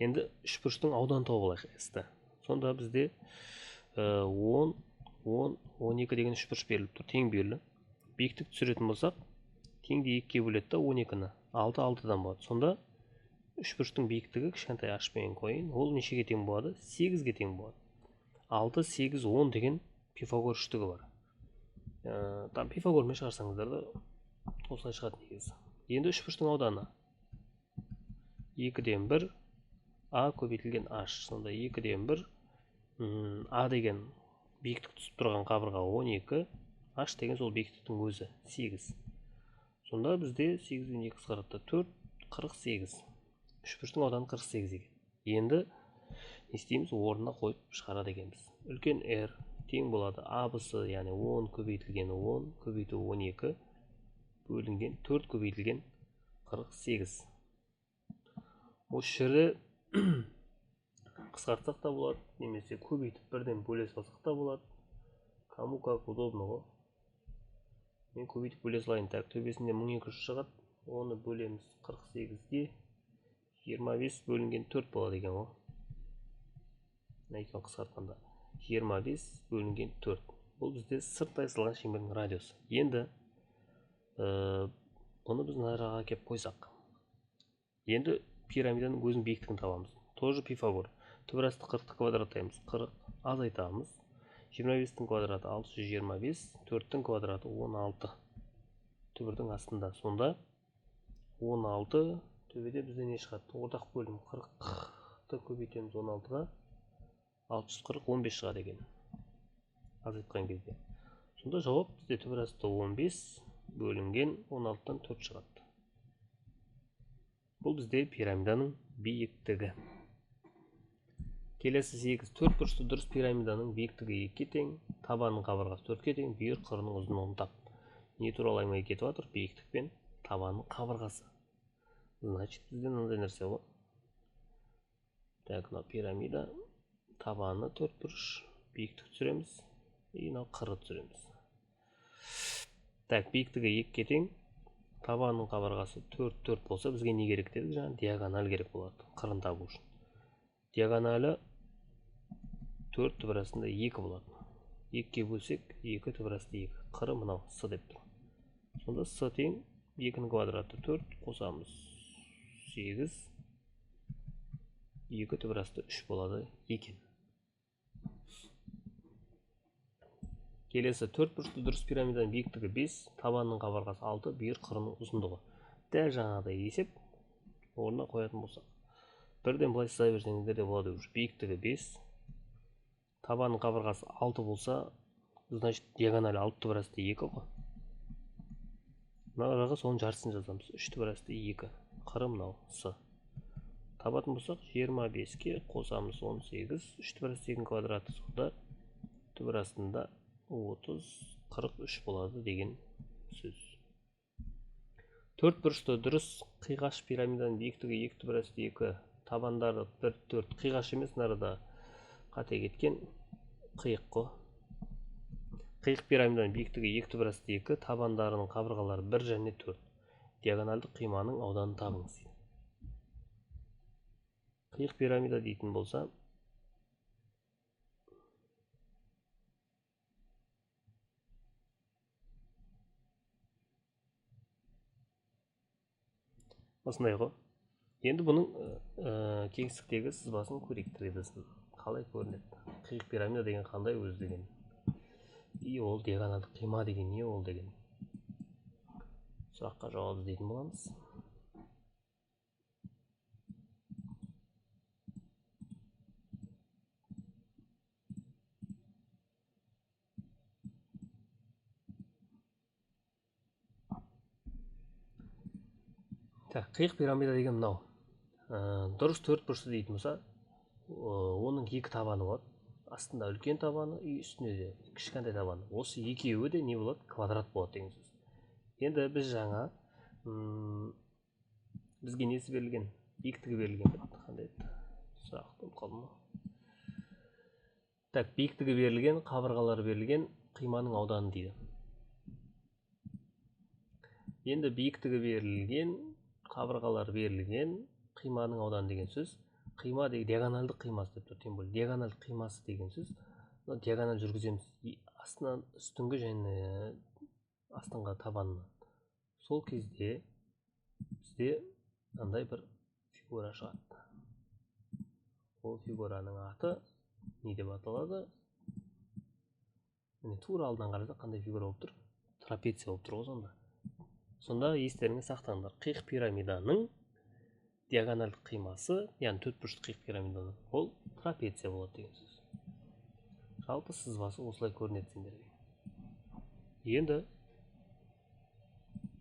Енді үш бұрыштың ауданын тауып алайық S-ті. Сонда бізде 10, 10, 12 деген үш бұрыш беріліп тұр, тең бүйірлі. Биіктік түсіретін болсақ, теңде 2-ге бөледі да 12-ні. 6, 6-дан болады. Сонда үш бұрыштың биіктігі кішкентай H-пен қойын. Ол нешеге тең болады? 8-ге тең болады. 6, 8, 10 деген Пифагор үштігі бар. Там Пифагормен шығарсаңыздар да осылай шығады негізі. Енді үш бұрыштың ауданы 2-ден 1 A көбейтілген H. Сонда 2-ден 1 A деген биіктік түсіп тұрған қабырға 12, H деген сол биіктіктің өзі 8. Сонда бізде 8-ден 2 қысқарады 4, 48. Үш бұрыштың ауданы 48 екен. Енді не істейміз? Орнына қойып шығарады екенбіз. Үлкен R тең болады ABC, яғни 10 көбейтілген 10 көбейту 12 бөлінген 4 көбейтілген 48. Осы жерде қысқартсақ та болады, немесе көбейтіп бірден бөле салсақ та болады. Кому как удобно ғой. Мен көбейтіп бөле салайын. Так, төбесінде 1200 шығады. Оны бөлеміз 48-ге. 25 бөлінген 4 болады екен ғой. Екен қысқартқанда 25 бөлінген 4. Бұл бізде сырттай сызылған шеңбердің радиусы. Енді оны біз мына кеп қойсақ. Енді пирамиданың өзінің биіктігін табамыз. Тоже Пифагор. Түбір асты 40-ті квадраттаймыз. 40 азайтамыз. 25-тің квадраты 625, 4-тің квадраты 16. Түбірдің астында. Сонда 16 төбеде бізде не шығады? Ортақ бөлім 40-ті көбейтеміз 16-ға. 640, 15 шығады екен. Азайтқан кезде. Сонда жауап бізде түбір асты 15 бөлінген 16-тан 4 шығады. Бұл бізде пирамиданың биіктігі. Келесі 8 төрт бұрышты дұрыс пирамиданың биіктігі 2-ке тең, табанның қабырғасы 4-ке тең, бүйір қырының ұзындығын тап. Не туралы әңгіме кетіп жатыр? Биіктік пен табанның қабырғасы. Значит, бізде мынандай нәрсе ғой. Так, мынау пирамида, табаны 4 бұрыш, биіктік түсіреміз, и мынау қыры түсіреміз. Так, биіктігі 2-ке тең, табанның қабырғасы 4 болса, бізге не керек дедік? Жаңа диагональ керек болады, қырын табу үшін. Диагоналі 4 түбірасында 2 болады. 2-ке бөлсек, 2 түбірасында 2. Қыры мынау с деп тұр. Сонда с тең 2-ның квадраты 4, қосамыз 8, 2 түбірасында 3 болады екен. Келесі 4 бұрышты дұрыс пирамиданың биіктігі 5, табанның қабырғасы 6, бүйір қырының ұзындығы. Дәл жаңағыдай есеп орнына қоятын болсақ. Бірден былай сыза берсеңіздер де болады. Биіктігі 5, табанның қабырғасы 6 болса, значит диагоналі 6 түбірасында 2 ғой. Мына жағы соның жартысын жазамыз. 3 түбірасында 2. Қыры мынау с. Табатын болсақ 25-ке қосамыз 18, 3 түбірасында 2 квадраты, сонда түбірасында 30, 43 болады деген сөз. 4 бұрышты дұрыс қиғаш пирамиданың биіктігі 2 түбірасында 2, табандары 1, 4, қиғаш емес, нарада қате кеткен қиық қой. Қиық пирамиданың биіктігі 2 түбірасында 2, табандарының қабырғалары 1 және 4. Диагональді қиманың ауданын табыңыз. Қиық пирамида дейтін болса, осындай ғой. Енді бұның кеңістіктегі сызбасын көрейік, 3D-сын. Қалай көрінеді? Қиық пирамида деген қандай өзі деген? И ол диагоналды қима деген не ол деген? Сұраққа жауап іздейтін боламыз. Так, қиық пирамида деген мынау. Дұрыс 4 бұрышты дейтін болса, оның 2 табаны болады. Астында үлкен табаны, и үстіне де кішкентай табаны. Осы екеуі де не болады? Квадрат болады деген сөз. Енді біз жаңа бізге несі берілген? Биіктігі берілген. Қандай еді? Сұрақ болып қалды ма? Так, биіктігі берілген, қабырғалары берілген, қиманың ауданы дейді. Енді биіктігі берілген, қабырғалары берілген, қиманың ауданы деген сөз. Қима деген диагоналды қимасы деп тұр. Тем более диагоналды қимасы деген сөз. Диагональ жүргіземіз астынан үстіңгі және астыңғы табанына. Сол кезде бізде мынандай бір фигура шығады. Ол фигураның аты не деп аталады? Міне тура алдынан қарасақ қандай фигура болып тұр? Трапеция болып тұр ғой сонда. Сонда естеріңе сақтаңдар. Қиық пирамиданың диагональді қимасы, яғни 4 бұрышты қиық пирамиданың, ол трапеция болады деген сөз. Жалпы сызбасы осылай көрінеді сендерге. Енді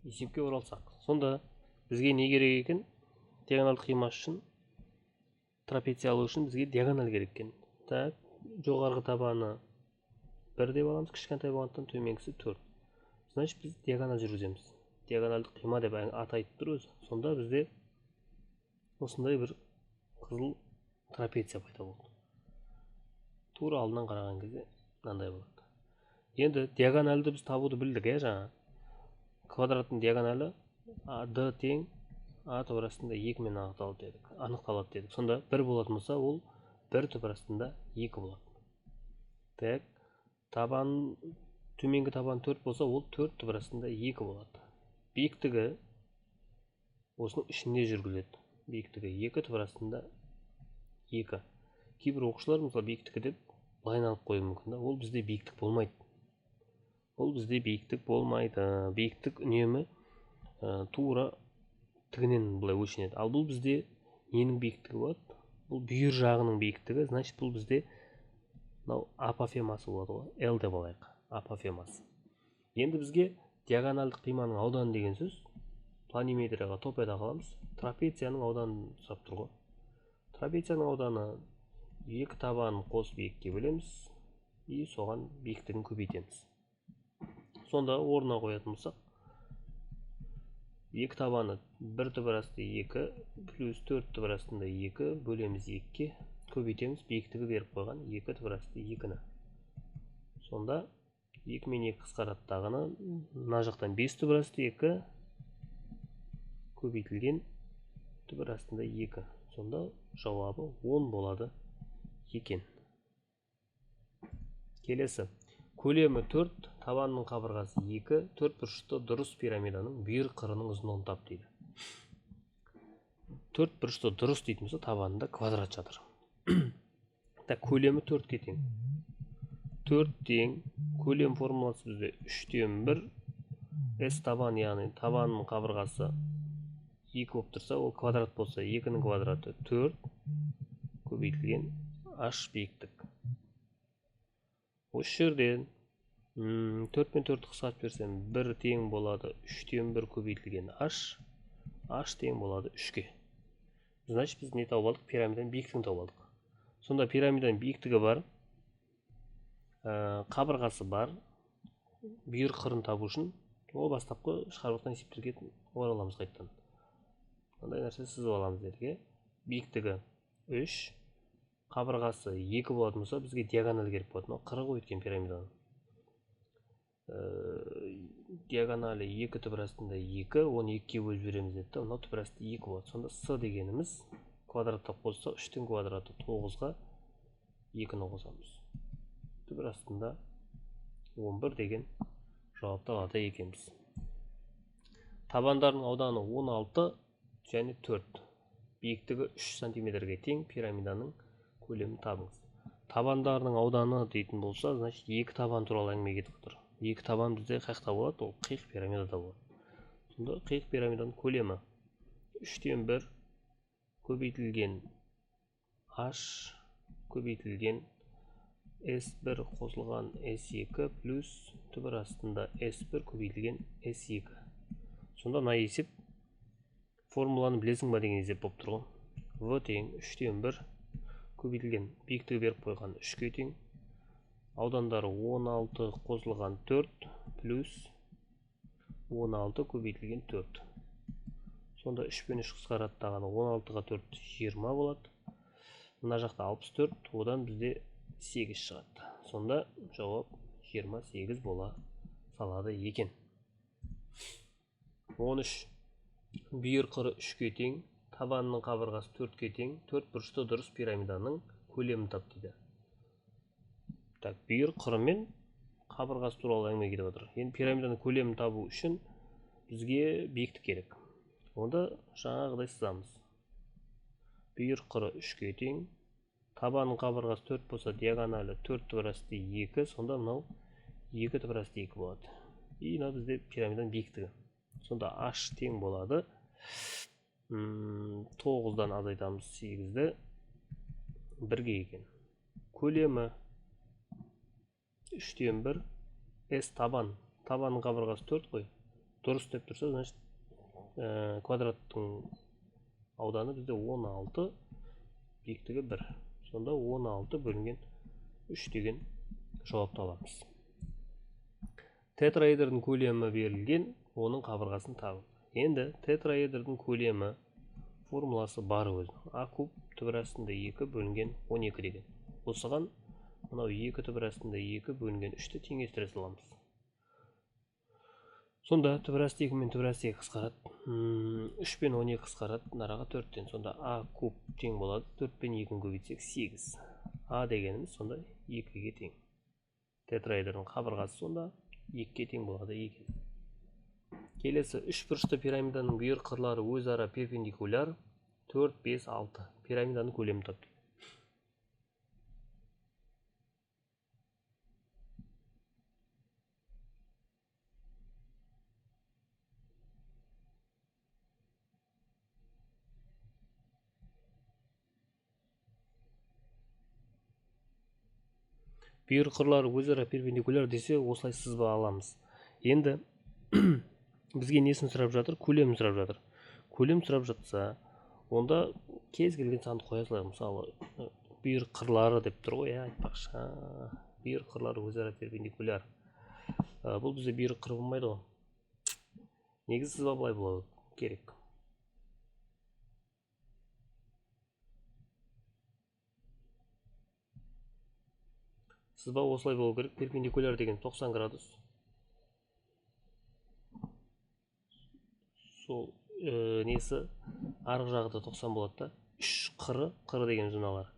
есепке оралсақ. Сонда бізге не керек екен? Диагональді қима үшін, трапеция алу үшін бізге диагональ керек екен. Так, жоғарғы табаны 1 деп аламыз, кішкентай болғандықтан төменгісі 4. Значит, біз диагональ жүргіземіз. Диагональді қима деп аты айтып тұр өзі. Сонда бізде осындай бір қызыл трапеция пайда болды. Тура алдынан қараған кезде мынандай болады. Енді диагональді біз табуды білдік, жаңа. Квадраттың диагоналі d тең a түбірасында 2 мен анықталады дедік. Сонда 1 болатын болса, ол 1 түбірасында 2 болады. Так, табан, төменгі табан 4 болса, ол 4 түбірасында 2 болады. Биіктігі осының ішінде жүргізеді. Биіктігі 2 түбірасында 2. Кейбір оқушылар мысалы биіктігі деп былайын алып қоюы мүмкін. Ол бізде биіктік болмайды. Ол бізде биіктік болмайды. Биіктік үнемі тура тігінен былай өлшенеді. Ал бұл бізде ненің биіктігі болады? Бұл бүйір жағының биіктігі, значит бұл бізде апофемасы болады ғой. L деп алайық. Апофемасы. Енді бізге диагональдық қиманың ауданы деген сөз. Планиметрияға топайда қаламыз. Трапецияның ауданын сұрап тұр ғой. Трапецияның ауданы екі табанын қосып екіге бөлеміз и соған биіктігін көбейтеміз. Сонда орнына қоятын болсақ, екі табаны 1 түбір асты 2 плюс 4 түбір астында 2 бөлеміз 2-ге көбейтеміз, биіктігі беріп қойған 2 түбір асты 2-ні. Сонда 2 мен 2 қысқарады тағыны, мына жақтан 5 түбір асты 2 көбейтілген түбір астында 2. Сонда жауабы 10 болады екен. Келесі. Көлемі 4, табанның қабырғасы 2, 4 бұрышты дұрыс пирамиданың бүйір қырының ұзындығын тап дейді. 4 бұрышты дұрыс дейтін болса, табанында квадрат жатыр. Көлемі 4-ке тең. 4 тең, көлем формуласы бізде 3-тен 1, S табан, яғни табанның қабырғасы 2 болып тұрса, ол квадрат болса, 2-нің квадраты 4 көбейтілген h биіктік. Осы жерден 4 мен 4-ті қысқартып берсем, 1 тең болады 3-тен 1 көбейтілген h тең болады 3-ке. Значит, біз не тауып алдық? Пирамиданың биіктігін тауып алдық. Сонда пирамиданың биіктігі бар, қабырғасы бар, бүйір қырын табу үшін ол бастапқы шығарып жатқан есептерге ораламыз қайтадан. Ондай нәрсе сызып аламыз дедік. Биіктігі 3, қабырғасы 2 болатын болса, бізге диагональ керек болады. Мынау қыры ғой өткен пирамиданың. Диагоналі 2 түбір астында 2, оны 2-ге бөліп жібереміз деді. Мынау түбір асты 2 болады. Сонда с дегеніміз квадраттап қоссақ, 3-тің квадраты 9-ға 2-ні қосамыз. Түбір астында 11 деген жауапты алады екенбіз. Табандардың ауданы 16 және 4. Биіктігі 3 сантиметрге тең пирамиданың көлемін табыңыз. Табандарының ауданы дейтін болса, значит, 2 табан туралы әңгіме кетіп отыр. 2 табан бізде қайықта болады, ол қиық пирамидада болады. Сонда қиық пирамиданың көлемі 3-тен 1 көбейтілген h көбейтілген S1 қосылған S2 плюс түбір астында S1 көбейтілген S2. Сонда мына есеп формуланы білесің ба деген есеп болып тұр ғой. V тең 3-тен 1 көбейтілген биіктігі беріп қойған 3-ке тең. Аудандары 16 қосылған 4 плюс 16 көбейтілген 4. Сонда 3 пен 3 қысқарады тағаны 16-ға 4 20 болады. Мына жақта 64, одан бізде 8 шығады. Сонда жауап 28 бола салады екен. 13. Бүйір қыры 3-ке тең, табанның қабырғасы 4-ке тең, 4 бұрышты дұрыс пирамиданың көлемін тап дейді. Бүйір қыры мен қабырғасы туралы әңгіме кетіп отыр. Енді пирамиданың көлемін табу үшін бізге биіктік керек. Онда жаңағыдай сызамыз. Бүйір қыры 3-ке тең, табанның қабырғасы 4 болса, диагоналі 4 түбір асты 2, сонда мынау 2 түбір асты 2 болады. И мынау бізде пирамиданың биіктігі. Сонда h тең болады 9-дан азайтамыз 8-ді 1-ге екен. Көлемі 3-тен 1 S табан. Табанның қабырғасы 4 қой. Дұрыс деп тұрса, значит, квадраттың ауданы бізде 16, биіктігі 1. Сонда 16 бөлінген 3 деген жауапты аламыз. Тетраэдрдің көлемі берілген, оның қабырғасын табу. Енді тетраэдрдің көлемі формуласы бар өзі. А куб түбір астында 2 бөлінген 12 деген. Осыған мынау 2 түбір астында 2 бөлінген 3-ті теңестіре саламыз. Сонда түбір асты 2 мен түбір асты 2 қысқарады. 3 пен 12 қысқарады, нараға 4-тен. Сонда а куб тең болады. 4 пен 2-ні көбейтсек 8. А дегеніміз сонда 2-ге тең. Тетраэдрдің қабырғасы сонда 2-ге тең болады екен. Келесі 3 бұрышты пирамиданың бүйір қырлары өзара перпендикуляр 4, 5, 6. Пирамиданың көлемін тапты. Бүйір қырлары өзара перпендикуляр десе, осылай сызба аламыз. Енді бізге несін сұрап жатыр? Көлемін сұрап жатыр. Көлем сұрап жатса, онда кез келген санды қоя салайық. Мысалы, бүйір қырлары деп тұр ғой, айтпақшы. Бүйір қырлары өзара перпендикуляр. Бұл бізде бүйір қыр болмайды ғой. Негізі сызба былай болу керек. Сызба осылай болу керек. Перпендикуляр деген 90 градус. Сол несі арғы жағы да 90 болады да. 3 қыры деген зоналар.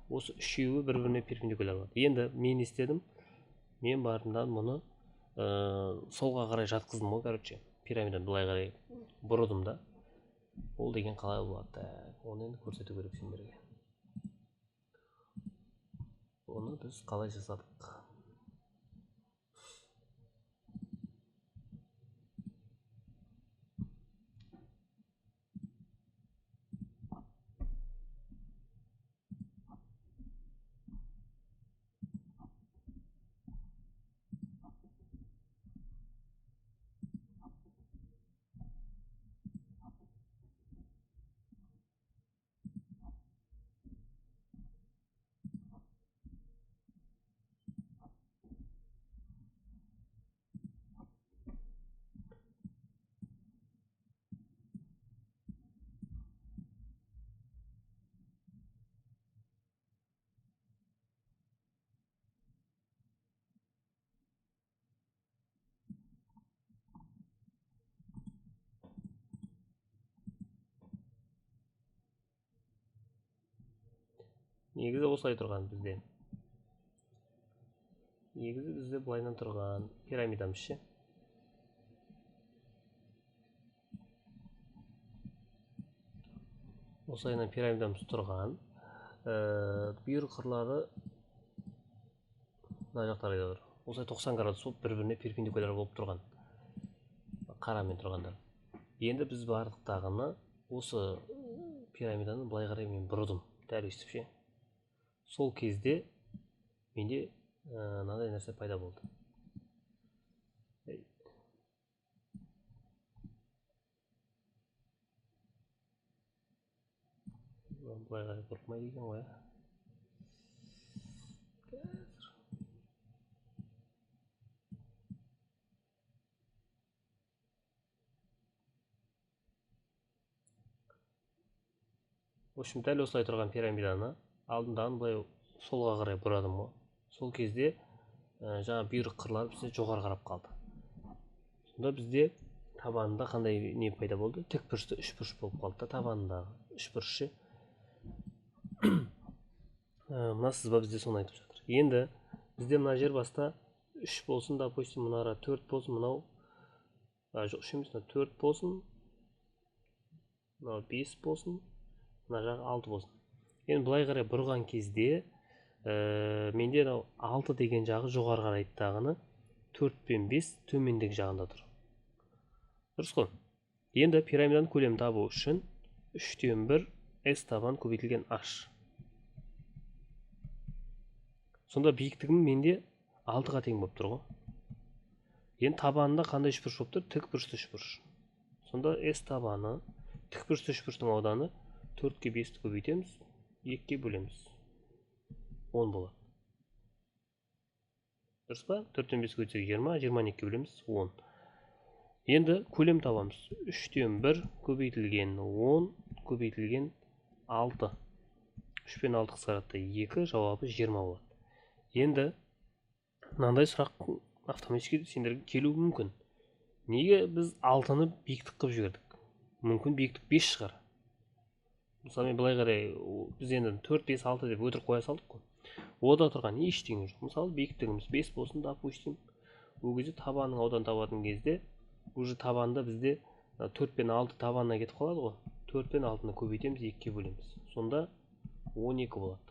Осы үшеуі бір-біріне перпендикуляр болады. Енді мен істедім. Мен барымдан мұны солға қарай жатқыздым ғой, короче. Пирамиданы былай қарай бұрдым да. Ол деген қалай болады? Оны енді көрсету керек сендерге. Оны біз қалай жасадық? Негізі осылай тұрған бізде. Негізі бізде былайынан тұрған пирамидамыз ше. Осылайынан пирамидамыз тұрған. Бүйір қырлары мына жақтарда бар. Осылай 90 градус болып бір-біріне перпендикуляр болып тұрған. Қарамен тұрғандар. Енді біз бардық тағыны осы пирамиданы былай қарай мен бұрдым. Дәл өстіп ше. Сол кезде менде мынандай нәрсе пайда болды. Былай қарай бұрылмайды екен ғой. В общем, дәл осылай тұрған пирамиданы алдындағы былай солға қарай бұрадым ғой. Сол кезде жаңа бүйір қырлары бізде жоғары қарап қалды. Сонда бізде табанында қандай не пайда болды? Тікбұрышты үшбұрыш болып қалды да, табанындағы үшбұрыш. Мына сызба бізде соны айтып жатыр. Енді бізде мына жер баста 3 болсын, допустим, мына ара 4 болсын, мынау жоқ, 3 емес, 4 болсын, мынау 5 болсын, мына жағы 6 болсын. Енді былай қарай бұрған кезде менде 6 деген жағы жоғары қарайды тағыны, 4 пен 5 төмендік жағында тұр. Дұрыс қой? Енді пирамиданың көлемін табу үшін 3-тен 1 S табан көбейтілген H. Сонда биіктігім менде 6-ға тең болып тұр ғой. Енді табанында қандай үшбұрыш болып тұр? Тікбұрышты үшбұрыш. Сонда S табаны тікбұрышты үшбұрыштың ауданы 4-ке 5-ті көбейтеміз, 2-ке бөлеміз. 10 болады. Дұрыс па? 4-тен 5-ті көбейтсек 20, 20-ні 2-ке бөлеміз 10. Енді көлем табамыз. 3-тен 1 көбейтілген 10 көбейтілген 6. 3 пен 6 қысқаратта 2, жауабы 20 болады. Енді мынандай сұрақ автоматически сендерге келуі мүмкін. Неге біз 6-ны биіктік қылып жібердік? Мүмкін биіктік 5 шығар. Мысалы мен былай қарай, біз енді 4, 5, 6 деп өтірік қоя салдық қой. Ода тұрған ештеңе жоқ. Мысалы биіктігіміз 5 болсын, допустим. Ол кезде табанның аудан табатын кезде, уже табанда бізде 4 пен 6 табанына кетіп қалады ғой. 4 пен 6-ны көбейтеміз, 2-ке бөлеміз. Сонда 12 болады.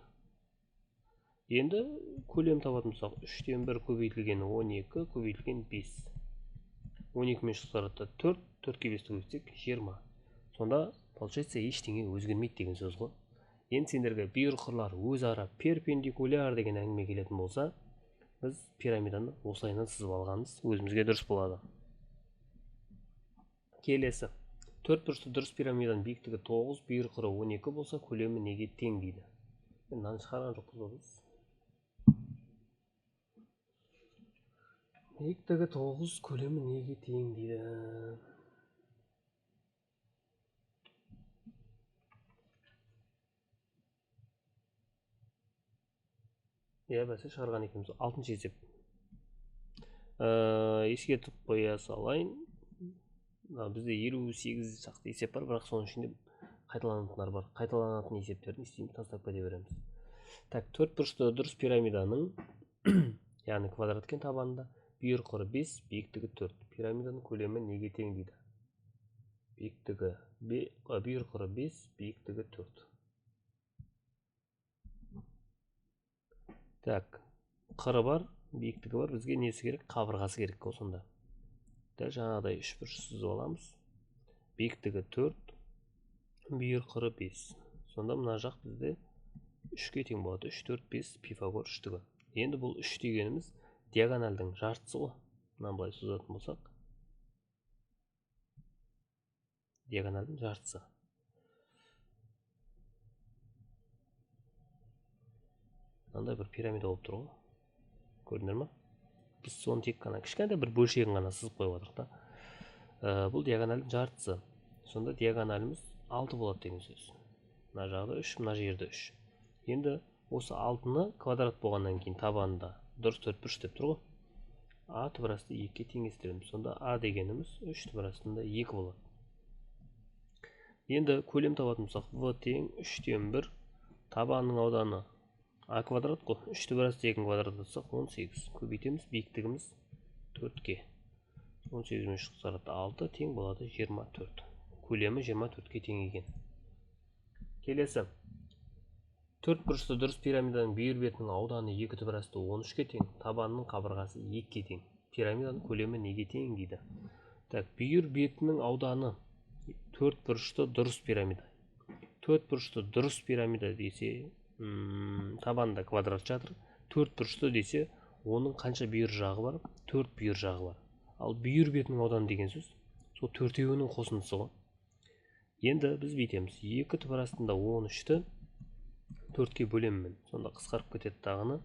Енді көлем табатын болсақ, 3-тен 1 көбейтілген 12 көбейтілген 5. 12 мен қысқаратта 4, 4-ке 5-ті көбейтсек 20. Сонда получается ештеңе өзгермейді деген сөз ғой. Енді сендерге бүйір қырлар өзара перпендикуляр деген әңгіме келетін болса, біз пирамиданы осылайынан сызып алғанымыз өзімізге дұрыс болады. Келесі. 4 бұрышты дұрыс пирамиданың биіктігі 9, бүйір қыры 12 болса, көлемі неге тең дейді. мынаны шығарған жоқпыз ғой біз. Биіктігі 9, көлемі неге тең дейді. Бәсе шығарған екенбіз. 6-шы есеп. Ескертіп қоя салайын. Бізде 58 шақты есеп бар, бірақ соның ішінде қайталанатындар бар. Қайталанатын есептерін істейміз, тастап кете береміз. Так, 4 бұрышты дұрыс пирамиданың, яғни квадраткен табанында бүйір құры 5, биіктігі 4. Пирамиданың көлемі неге тең дейді. Бүйір құры 5, биіктігі 4. Так, қыры бар, биіктігі бар, бізге несі керек? Қабырғасы керек осында. Дәл жаңағыдай 3 бұрыш сызып аламыз. Биіктігі 4, бүйір құры 5. Сонда мына жақ бізде 3-ке тең болады. 3, 4, 5 Пифагор үштігі. Енді бұл 3 дегеніміз диагональдің жартысы ғой. Мынаны былай созатын болсақ, диагональдің жартысы. Мынандай бір пирамида болып тұр ғой. Көрдіңдер ме? Біз соны тек қана кішкентай бір бөлшегін ғана сызып қойып отырмыз да. Бұл диагональдің жартысы. Сонда диагоналіміз 6 болады деген сөз. Мына жағда 3, мына жерде 3. Енді осы 6-ны квадрат болғаннан кейін табанында дұрыс 4 бұрыш деп тұр ғой. А түбірасты 2-ке теңестіреміз. Сонда А дегеніміз 3 түбірастында 2 болады. Енді көлем табатын болсақ, В тең 3-тен 1, табанның ауданы А квадрат қой. 3 түбірасты 2 квадрат болсақ 18. Көбейтеміз, биіктігіміз 4-ке. 18 мен 3 қысқарады 6 тең болады 24. Көлемі 24-ке тең екен. Келесі. 4 бұрышты дұрыс пирамиданың бүйір бетінің ауданы 2 түбірасты 13-ке тең, табанның қабырғасы 2-ке тең. Пирамиданың көлемі неге тең дейді. Так, бүйір бетінің ауданы 4 бұрышты дұрыс пирамида. 4 бұрышты дұрыс пирамида десе, табанда квадрат жатыр. 4 бұрышты десе, оның қанша бүйір жағы бар? 4 бүйір жағы бар. Ал бүйір бетінің ауданы деген сөз, сол 4-еуінің қосындысы ғой. Енді біз бүйтеміз. 2 түбірастында 13-ті 4-ке бөлемін. Сонда қысқарып кетеді тағыны.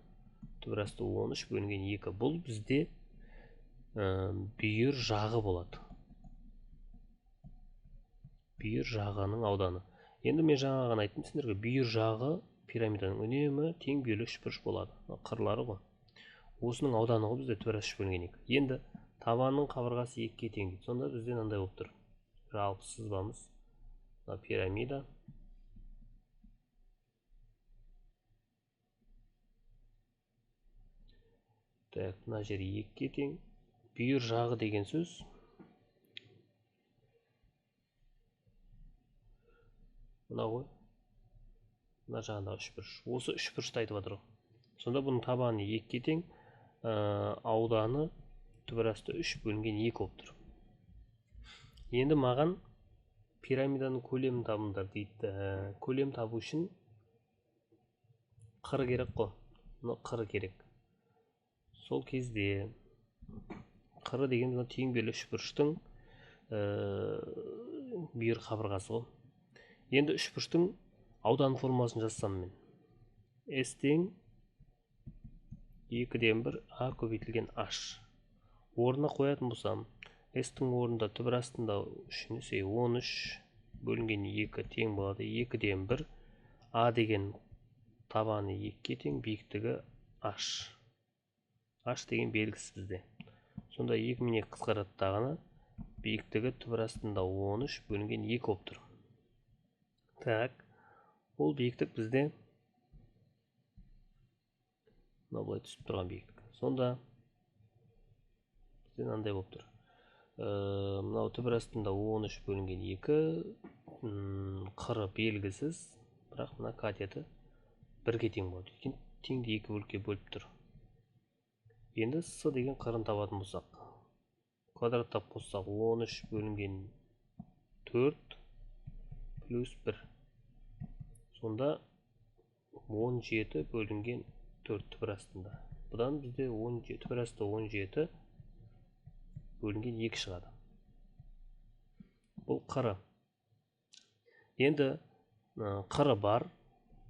Түбірасты 13 бөлінген 2. Бұл бізде бүйір жағы болады. Бүйір жағының ауданы. Енді мен жаңа ғана айттым сендерге, бүйір жағы пирамиданың үнемі тең бүйірлі 3 бұрыш болады. Қырлары ғой. Осының ауданы ғой бізде түбірасты 3 бөлінген 2. Енді табанның қабырғасы 2-ке тең дейді. Сонда бізде мынандай болып тұр. Жалпы сызбамыз. Пирамида. Так, мына жер 2-ке тең. Бүйір жағы деген сөз. Мына ғой. Мына жағында 3 бұрыш. Осы 3 бұрышты айтып жатыр. Сонда бұның табаны 2-ке тең, ауданы түбірасты 3 бөлінген 2 болып тұр. Енді маған пирамиданың көлемін табыңдар дейді. Көлем табу үшін қыры керек қой. Қыры керек. Сол кезде қыры деген тең бүйірлі 3 бұрыштың бүйір қабырғасы ғой. Енді 3 бұрыштың аудан формуласын жазсам мен. S тең 2-ден 1 А көбейтілген H. Орнына қоятын болсам, S-тің орнында түбірастында 13 бөлінген 2 тең болады. 2-ден 1 А деген табаны 2-ке тең, биіктігі H. H деген белгісіз бізде. Сонда 2 мен 2 қысқарады тағыны, биіктігі түбірастында 13 бөлінген 2 болып тұр. Так, ол биіктік бізде былай түсіп тұрған биіктік. Сонда бізде мынандай болып тұр. Мынау түбірастында 13 бөлінген 2, қыры белгісіз, бірақ мына катеті 1-ге тең болады. Теңді 2 бөлікке бөліп тұр. Енді С деген қырын табатын болсақ, квадраттап қоссақ 13 бөлінген 4 плюс 1. Сонда 17 бөлінген 4 түбірастында. Бұдан бізде түбірасты 17 бөлінген 2 шығады. Бұл қыры. Енді қыры бар,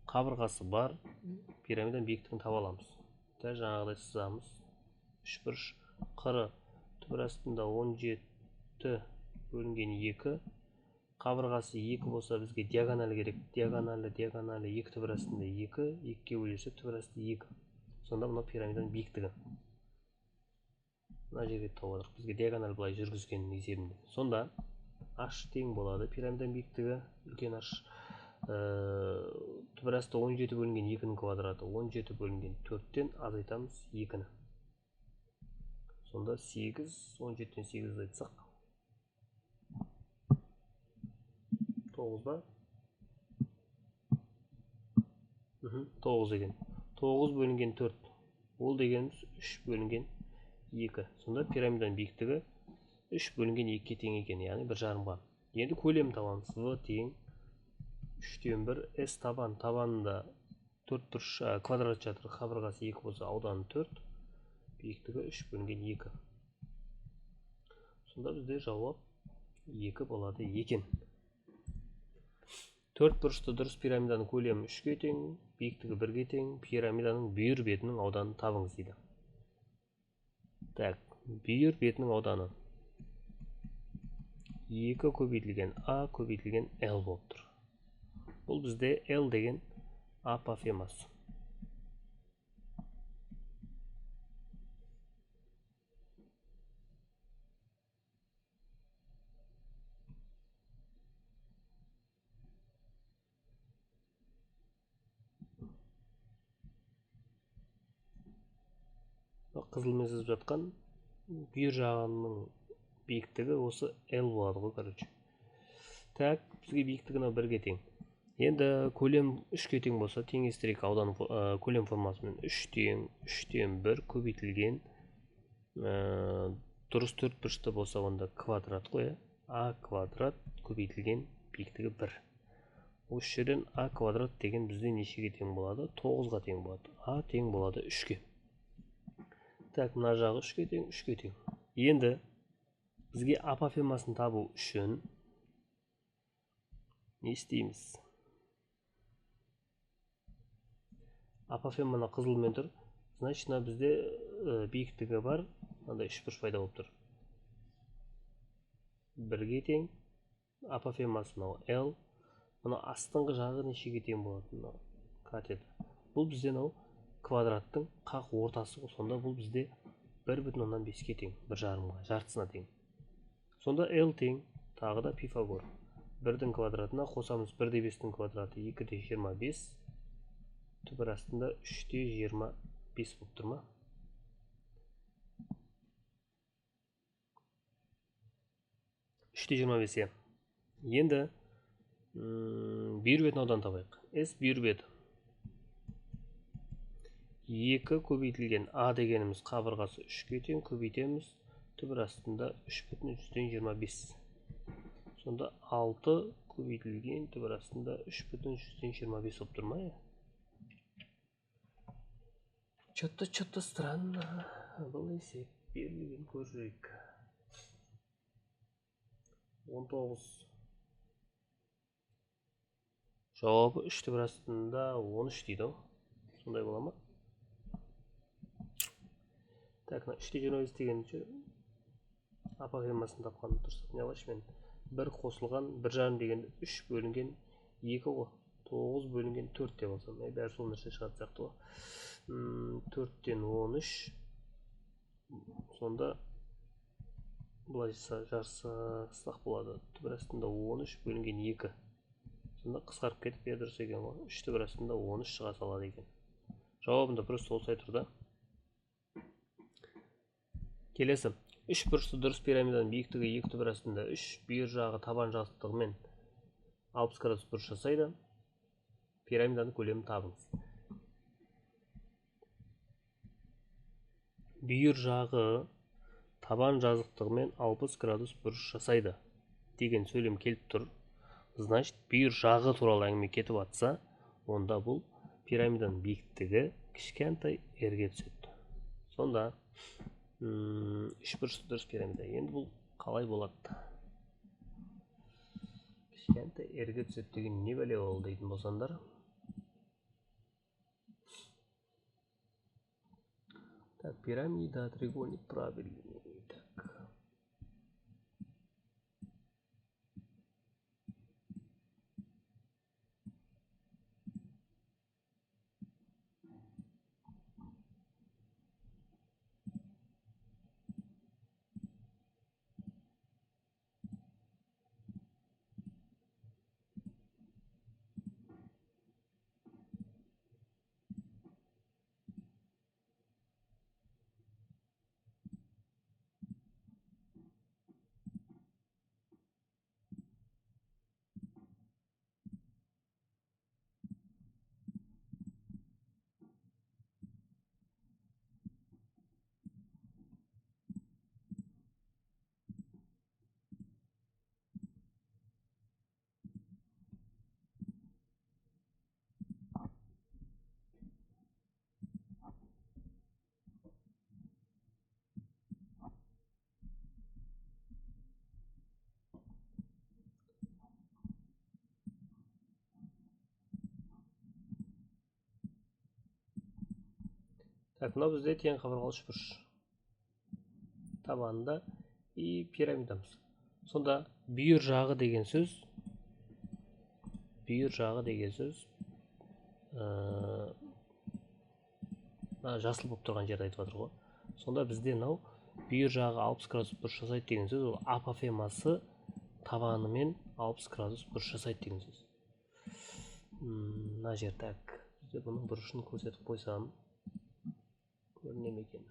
қабырғасы бар пирамиданың биіктігін таба аламыз. Дәл жаңағыдай сызамыз. Үшбұрыш қыры түбір астында 17 бөлінген 2. Қабырғасы 2 болса бізге диагоналі керек. Диагоналі 2 түбір астында 2. 2-ге бөлінсе түбір асты 2. Сонда мына пирамиданың биіктігі. Мына жерге тауып алдық. Бізге диагональ былай жүргізгеннің есебінде. Сонда h тең болады пирамиданың биіктігі. Үлкен h түбір асты 17 бөлінген 2-нің квадраты. 17 бөлінген 4-тен азайтамыз 2-ні. Сонда 8, 17-тен 8 азайтсақ 9 ба? 9 деген. 9 бөлінген 4. Ол дегеніміз 3 бөлінген 2. Сонда пирамиданың биіктігі 3 бөлінген 2-ге тең екен, яғни 1,5-ға. Енді көлем табамыз. В тең 3-тен 1. S табан. Табанында 4 бұрыш квадрат жатыр. Қабырғасы 2 болса, ауданы 4. Биіктігі 3 бөлінген 2. Сонда бізде жауап 2 болады екен. 4 бұрышты дұрыс пирамиданың көлемі 3-ге тең, биіктігі 1-ге тең, пирамиданың бүйір бетінің ауданын табыңыз дейді. Так, бүйір бетінің ауданы 2 көбейтілген А көбейтілген L болып тұр. Бұл бізде L деген апофемасы. Қызылмен сызып жатқан бүйір жағының биіктігі осы L болады ғой, короче. Так, бізге биіктігі 1-ге тең. Енді көлем 3-ге тең болса, теңестірейік аудан көлем формасымен 3-тен 1 көбейтілген дұрыс 4 бұрышты болса, онда квадрат қой. А квадрат көбейтілген биіктігі 1. Осы жерден А квадрат деген бізде нешеге тең болады? 9-ға тең болады. А тең болады 3-ге. Так, мына жағы 3-ге тең, 3-ге тең. Енді бізге апофемасын табу үшін не істейміз? Апофеманы қызылмен тұр. Значит, бізде биіктігі бар, мынандай 3 бұрыш пайда болып тұр. 1-ге тең, апофемасы мынау L. Мына астыңғы жағы нешеге тең болады? Катет. Бұл бізде квадраттың қақ ортасы. Сонда бұл бізде 1,5-ге тең, 1,5-ға, жартысына тең. Сонда L тең, тағы да Пифагор. 1-дің квадратына қосамыз, 1,5-дің квадраты 2,25. Түбір астында 3,25 болып тұр ма? Енді бүйір бетін аудан табайық. S бүйір беті 2 көбейтілген А дегеніміз қабырғасы 3-ге тең, көбейтеміз, түбір астында 3,25. Сонда 6 көбейтілген түбір астында 3,25 болып тұр ма? Что-то странно. Бұл есеп берілген көрейік. 19. Жауабы 3 түбір астында 13 дейді. Сондай бола ма? Так, 3,25 деген апофемасын тапқан тұрсақ, не алайшы мен? 1 қосылған 1,5 деген 3 бөлінген 2 ғой. 9 бөлінген 4 деп алсам, бәрі сол нәрсе шығады сияқты ғой. 4-тен 13. Сонда бұлай жарсақ болады. Түбір астында 13 бөлінген 2. Сонда қысқарып кетіп дұрыс екен ғой. 3 түбір астында 13 шыға салады екен. Жауабында просто осылай тұр да. Келесі. 3 бұрышты дұрыс пирамиданың биіктігі 2 түбір астында 3, бүйір жағы табан жазықтығымен 60 градус бұрыш жасайды. Пирамиданың көлемін табыңыз. Бүйір жағы табан жазықтығымен 60 градус бұрыш жасайды деген сөйлем келіп тұр. Значит, бүйір жағы туралы әңгіме кетіп атса, онда бұл пирамиданың биіктігі кішкентай R-ге түседі. Сонда 3 бұрышты дұрыс пирамида. Енді бұл қалай болады? Кішкентай R-ге түседі деген не бәле ол дейтін болсаңдар. Так, пирамида, треугольник правильный. Так. Так, мынау бізде тең қабырғалы үшбұрыш табанында и пирамидамыз. Сонда бүйір жағы деген сөз жасыл болып тұрған жерді айтып жатыр ғой. Сонда бізде мынау бүйір жағы 60 градус бұрыш жасайды деген сөз, ол апофемасы табанымен 60 градус бұрыш жасайды деген сөз. Мына жер, так, бізде бұның бұрышын көрсетіп қойсам көріне ме екен?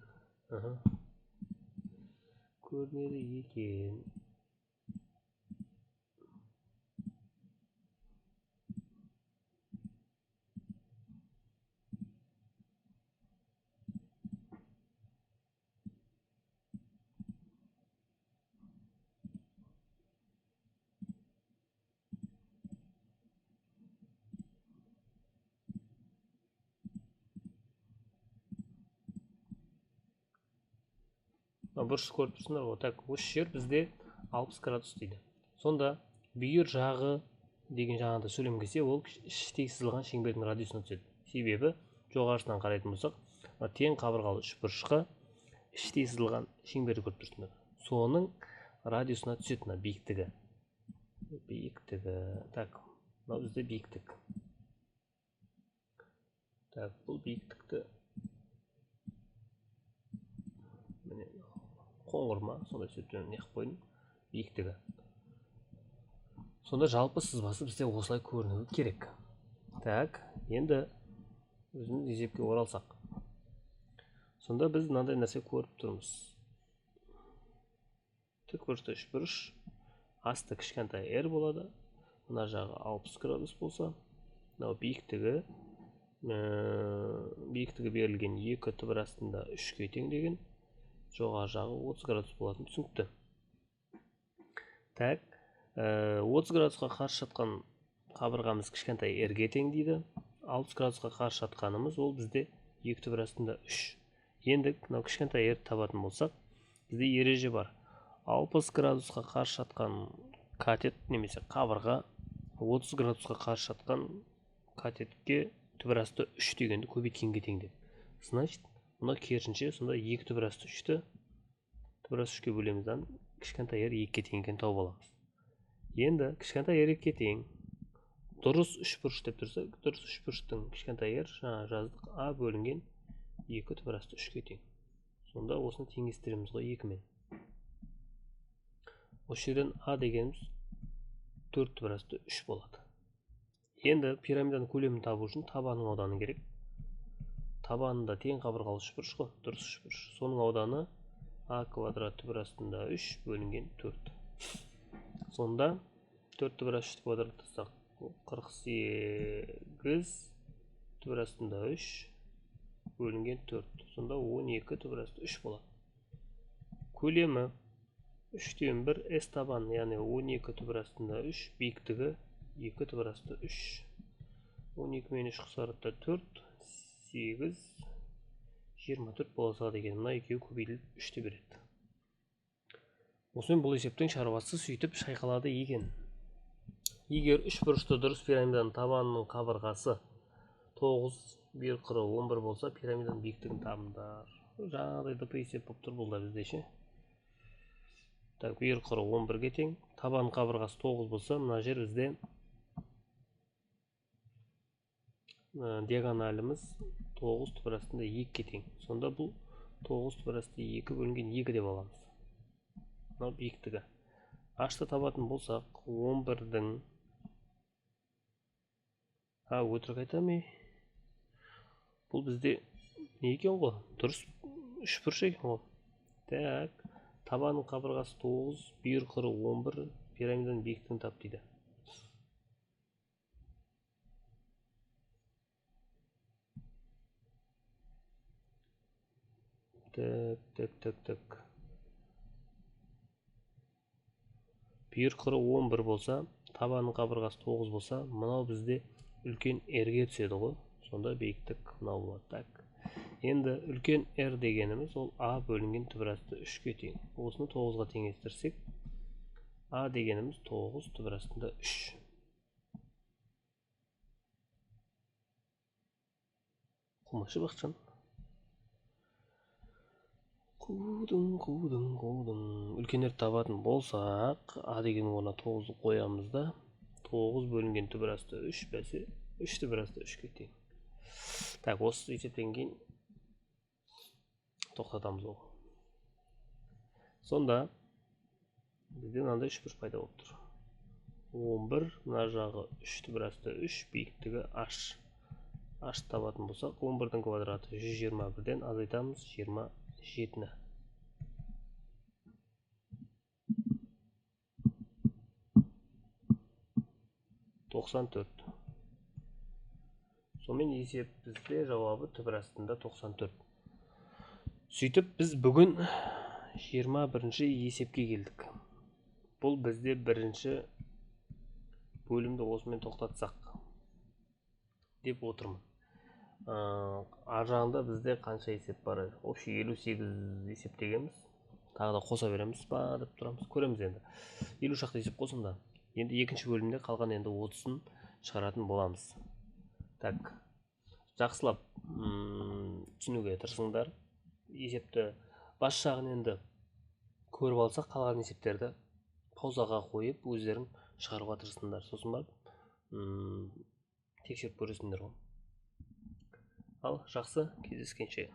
Көрінеді екен. Бұрышты көріп тұрсыңдар ғой. Так, осы жер бізде 60 градус дейді. Сонда бүйір жағы деген жаңағыда сөйлем келсе, ол іштей сызылған шеңбердің радиусына түседі. Себебі жоғарысынан қарайтын болсақ, тең қабырғалы үшбұрышқа іштей сызылған шеңберді көріп тұрсыңдар. Соның радиусына түседі биіктігі. Так, мынау бізде биіктік. Так, бұл биіктікті қоңыр ма, сондай сөйтіп неқып қойдым, биіктігі. Сонда жалпы сызбасы бізде осылай көрінуі керек. Так, енді өзіміз есепке оралсақ. Сонда біз мынандай нәрсе көріп тұрмыз. Тікбұрышты үшбұрыш, асты кішкентай r болады. Мына жағы 60 градус болса, мынау биіктігі берілген 2 түбір астында 3-ке тең деген. Жоғары жағы 30 градус болатын, түсінікті. Так, 30 градусқа қарсы жатқан қабырғамыз кішкентай r-ге тең дейді. 60 градусқа қарсы жатқанымыз ол бізде 2 түбір астында 3. Енді мынау кішкентай r табатын болсақ, бізде ереже бар. 60 градусқа қарсы жатқан катет немесе қабырға 30 градусқа қарсы жатқан катетке түбір асты 3 дегенді көбейткенге тең деп. Значит, мына керісінше, сонда 2 түбір асты 3-ті түбір асты 3-ке бөлемізден кішкентай r 2-ке тең екенін тауып аламыз. Енді кішкентай r 2-ке тең дұрыс үшбұрыш деп тұрса, дұрыс үшбұрыштың кішкентай r жаңа жаздық a бөлінген 2 түбір асты 3-ке тең. Сонда осыны теңестіреміз ғой 2-мен. Осы жерден a дегеніміз 4 түбір асты 3 болады. Енді пирамиданың көлемін табу үшін табанның ауданы керек. Табанында тең қабырғалы үшбұрыш қой, дұрыс үшбұрыш. Соның ауданы a квадрат түбір астында 3 бөлінген 4. Сонда 4 түбір асты 3 квадраттасақ 48 түбір астында 3 бөлінген 4. Сонда 12 түбір асты 3 болады. Көлемі 3-тен 1 s табан, яғни 12 түбір астында 3, биіктігі 2 түбір асты 3. 12 мен 3 қысарытта 4, 8, 24 болса деген, мына екеуі көбейтіліп 3-те береді. Осымен бұл есептің шаруасы сөйтіп шайқалады екен. Егер үшбұрышты дұрыс пирамиданың табанының қабырғасы 9, 1 қыры 11 болса, пирамиданың биіктігін табыңдар. жаңағыдай дп есеп болып тұр, бұл да бізде ше. Так, бүйір құры 11-ге тең, табан қабырғасы 9 болса, мына жер бізде диагоналіміз 9 түбір астында 2-ге тең. Сонда бұл 9 түбір асты 2 бөлінген 2 деп аламыз. Мынау биіктігі. Ашты табатын болсақ, 11-дің өтірік айтамын. Бұл бізде не екен ғой? Дұрыс, 3 бұрыш екен ғой. Так, табанның қабырғасы 9, бүйір құры 11, пирамиданың биіктігін тап дейді. Так. Бүйір құры 11 болса, табанның қабырғасы 9 болса, мынау бізде үлкен R-ге түседі ғой. Сонда биіктік мынау болады. Так. Енді үлкен R дегеніміз ол A бөлінген түбір асты 3-ге тең. Осыны 9-ға теңестірсек, A дегеніміз 9 түбір астында 3. Қумашы бақчан. Қудың. Үлкен R табатын болсақ, A деген орнына 9-ды қоямыз да, 9 бөлінген түбір асты 3 бәсе 3 түбір асты 3-ге тең. Так, осы есептен кейін тоқтатамыз ол. Сонда бізде мынандай 3 бұрыш пайда болып тұр. 11, мына жағы 3 түбір асты 3, биіктігі h. H табатын болсақ, 11-дің квадраты 121-ден азайтамыз 27-ні. Сонымен есеп бізде жауабы түбір астында 94. Сөйтіп біз бүгін 21-ші есепке келдік. Бұл бізде бірінші бөлімді осымен тоқтатсақ деп отырмын. Аржағында бізде қанша есеп бар? Общий 58 есеп дегенбіз. Тағы да қоса береміз ба деп тұрамыз. Көреміз енді. 50 шақты есеп қосында. Енді екінші бөлімде қалған енді 30-ын шығаратын боламыз. Так, жақсылап түсінуге тырысыңдар. Есепті бас жағын енді көріп алсақ, қалған есептерді паузаға қойып, өздерің шығаруға тырысыңдар. Сосын барып тексеріп көресіңдер ғой. Ал жақсы, кездескенше.